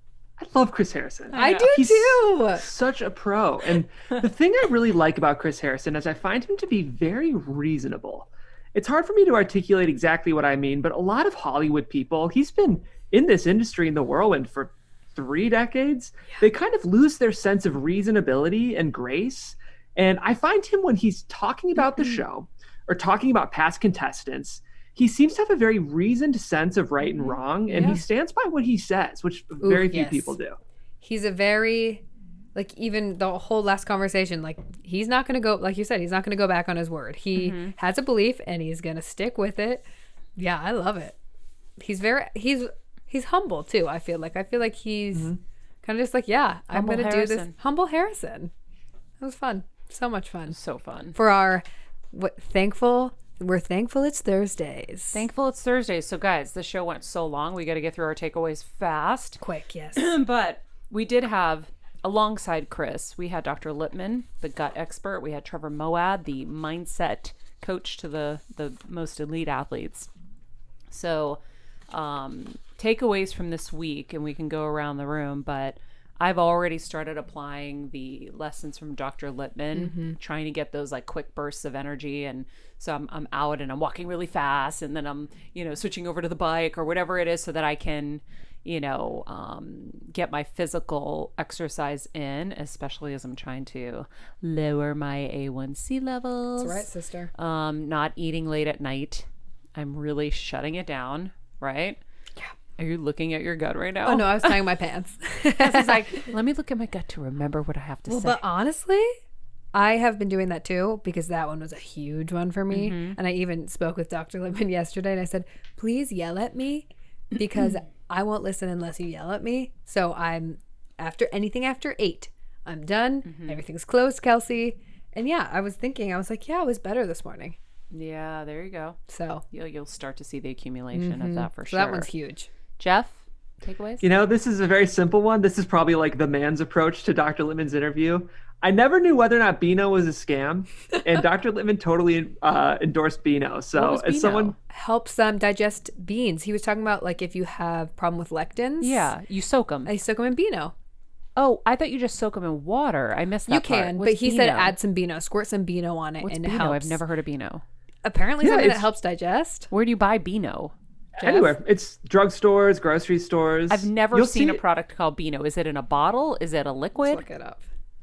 I love Chris Harrison. I do He's too. Such a pro. And the thing I really like about Chris Harrison is I find him to be very reasonable. It's hard for me to articulate exactly what I mean, but a lot of Hollywood people, he's been in this industry in the whirlwind for 3 decades. Yeah. They kind of lose their sense of reasonability and grace. And I find him when he's talking about the show or talking about past contestants, he seems to have a very reasoned sense of right and wrong, and he stands by what he says, which very few people do. He's a very, like, even the whole last conversation, like, he's not going to go, like you said, he's not going to go back on his word. He has a belief, and he's going to stick with it. Yeah, I love it. He's humble, too, I feel like. He's kind of just like, I'm going to do this. Humble Harrison. It was fun. So much fun. So fun. For our, we're thankful it's Thursdays. So, guys, the show went so long. We got to get through our takeaways fast. Quick, yes. But we did have, alongside Chris, we had Dr. Lippman, the gut expert. We had Trevor Moawad, the mindset coach to the most elite athletes. So, takeaways from this week, and we can go around the room, but I've already started applying the lessons from Dr. Lippman, trying to get those like quick bursts of energy. And so I'm out and I'm walking really fast, and then I'm, switching over to the bike or whatever it is so that I can, get my physical exercise in, especially as I'm trying to lower my A1C levels. That's right, sister. Not eating late at night. I'm really shutting it down, right? Yeah. Are you looking at your gut right now? Oh, no, I was tying my pants. I was like, let me look at my gut to remember what I have to say. But honestly, I have been doing that too, because that one was a huge one for me. And I even spoke with Dr. Lippman yesterday, and I said, please yell at me, because I won't listen unless you yell at me. So after 8, I'm done. Everything's closed, Kelsey. And I was like, it was better this morning. Yeah, there you go. So you'll start to see the accumulation of that for sure. That one's huge. Jeff, takeaways? This is a very simple one. This is probably like the man's approach to Dr. Lippman's interview. I never knew whether or not Beano was a scam, and Dr. Lippman totally endorsed Beano. So as Beano? someone helps digest beans. He was talking about like if you have problem with lectins. Yeah, you soak them. I soak them in Beano. Oh, I thought you just soak them in water. I missed that You part. can, but he said add some Beano, squirt some Beano on it, What's and Beano? it helps. I've never heard of Beano. Apparently something that helps digest. Where do you buy Beano? Jeff? Anywhere. It's drugstores, grocery stores. I've never seen a product called Beano. Is it in a bottle? Is it a liquid? Let's look it up.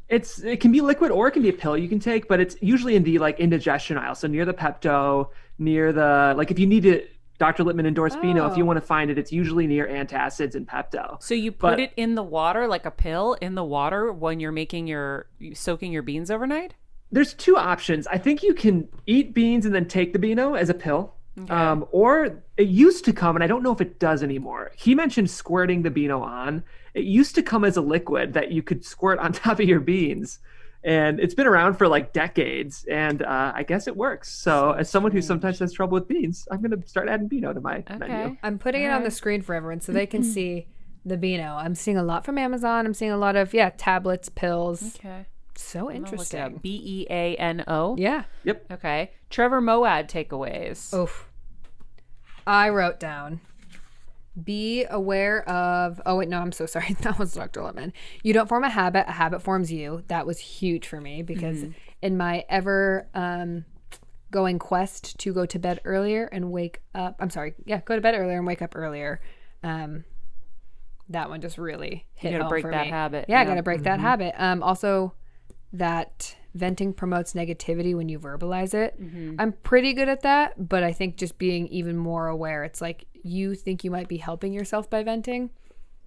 It can be liquid or it can be a pill you can take, but it's usually in the like indigestion aisle. So near the Pepto, near the if you need to, Dr. Lippman endorsed Beano. If you want to find it, it's usually near antacids and Pepto. So you put it in the water, like a pill in the water when you're soaking your beans overnight? There's 2 options. I think you can eat beans and then take the Beano as a pill. Okay. Or it used to come, and I don't know if it does anymore. He mentioned squirting the Beano on. It used to come as a liquid that you could squirt on top of your beans. And it's been around for like decades, and I guess it works. So as someone who sometimes has trouble with beans, I'm going to start adding Beano to my menu. I'm putting it on the screen for everyone so they can see the Beano. I'm seeing a lot from Amazon. I'm seeing a lot of, tablets, pills. Okay. So interesting. Beano? Yeah. Yep. Okay. Trevor Moawad takeaways. Oof. I wrote down, be aware of, I'm so sorry. That was Dr. Lippman. You don't form a habit forms you. That was huge for me because in my ever going quest to go to bed earlier and wake up, go to bed earlier and wake up earlier. That one just really hit home for me. You gotta break that habit. Yeah, I gotta break that habit. Also, that venting promotes negativity when you verbalize it. I'm pretty good at that, but I think just being even more aware. It's like you think you might be helping yourself by venting,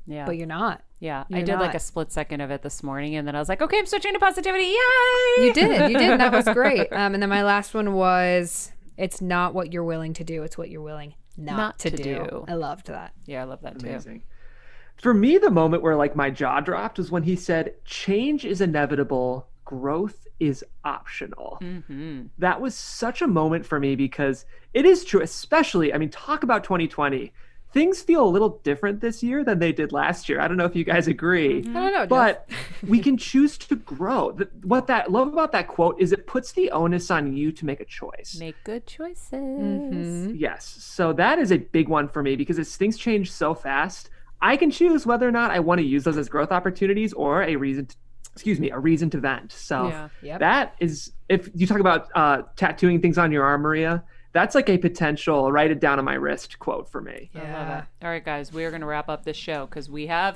but you're not. Yeah, I did like a split second of it this morning, and then I was like, okay, I'm switching to positivity. Yay! You did. That was great. And then my last one was, it's not what you're willing to do, it's what you're willing not to do. I loved that. Yeah, I love that too. Amazing. For me, the moment where like my jaw dropped was when he said, change is inevitable, growth is optional. That was such a moment for me because it is true, especially, talk about 2020. things feel a little different this year than they did last year. I don't know if you guys agree. I don't know, but we can choose to grow. What I love about that quote is it puts the onus on you to make a choice. Make good choices. Yes. So that is a big one for me because as things change so fast, I can choose whether or not I want to use those as growth opportunities or a reason to vent. So that is, if you talk about tattooing things on your arm, Maria, that's like a potential write it down on my wrist quote for me. I love it. All right, guys, we are going to wrap up this show because we have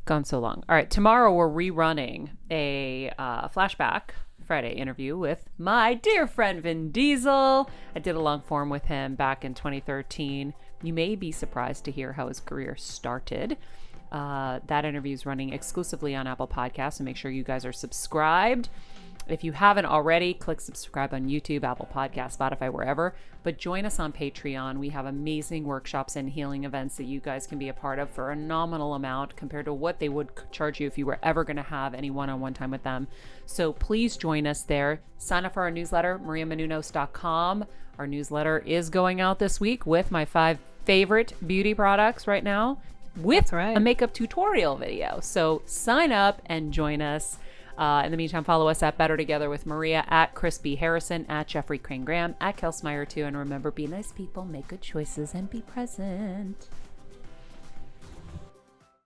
gone so long. All right, tomorrow we're rerunning a Flashback Friday interview with my dear friend Vin Diesel. I did a long form with him back in 2013. You may be surprised to hear how his career started. That interview is running exclusively on Apple Podcasts, so make sure you guys are subscribed. If you haven't already, click subscribe on YouTube, Apple Podcasts, Spotify, wherever. But join us on Patreon. We have amazing workshops and healing events that you guys can be a part of for a nominal amount compared to what they would charge you if you were ever going to have any one-on-one time with them. So please join us there. Sign up for our newsletter, mariamenounos.com. Our newsletter is going out this week with my 5 favorite beauty products right now with a makeup tutorial video. So sign up and join us. In the meantime, follow us at Better Together with Maria, at Chris B. Harrison, at Jeffrey Crane Graham, at Kelsmeyer too. And remember, be nice people, make good choices, and be present.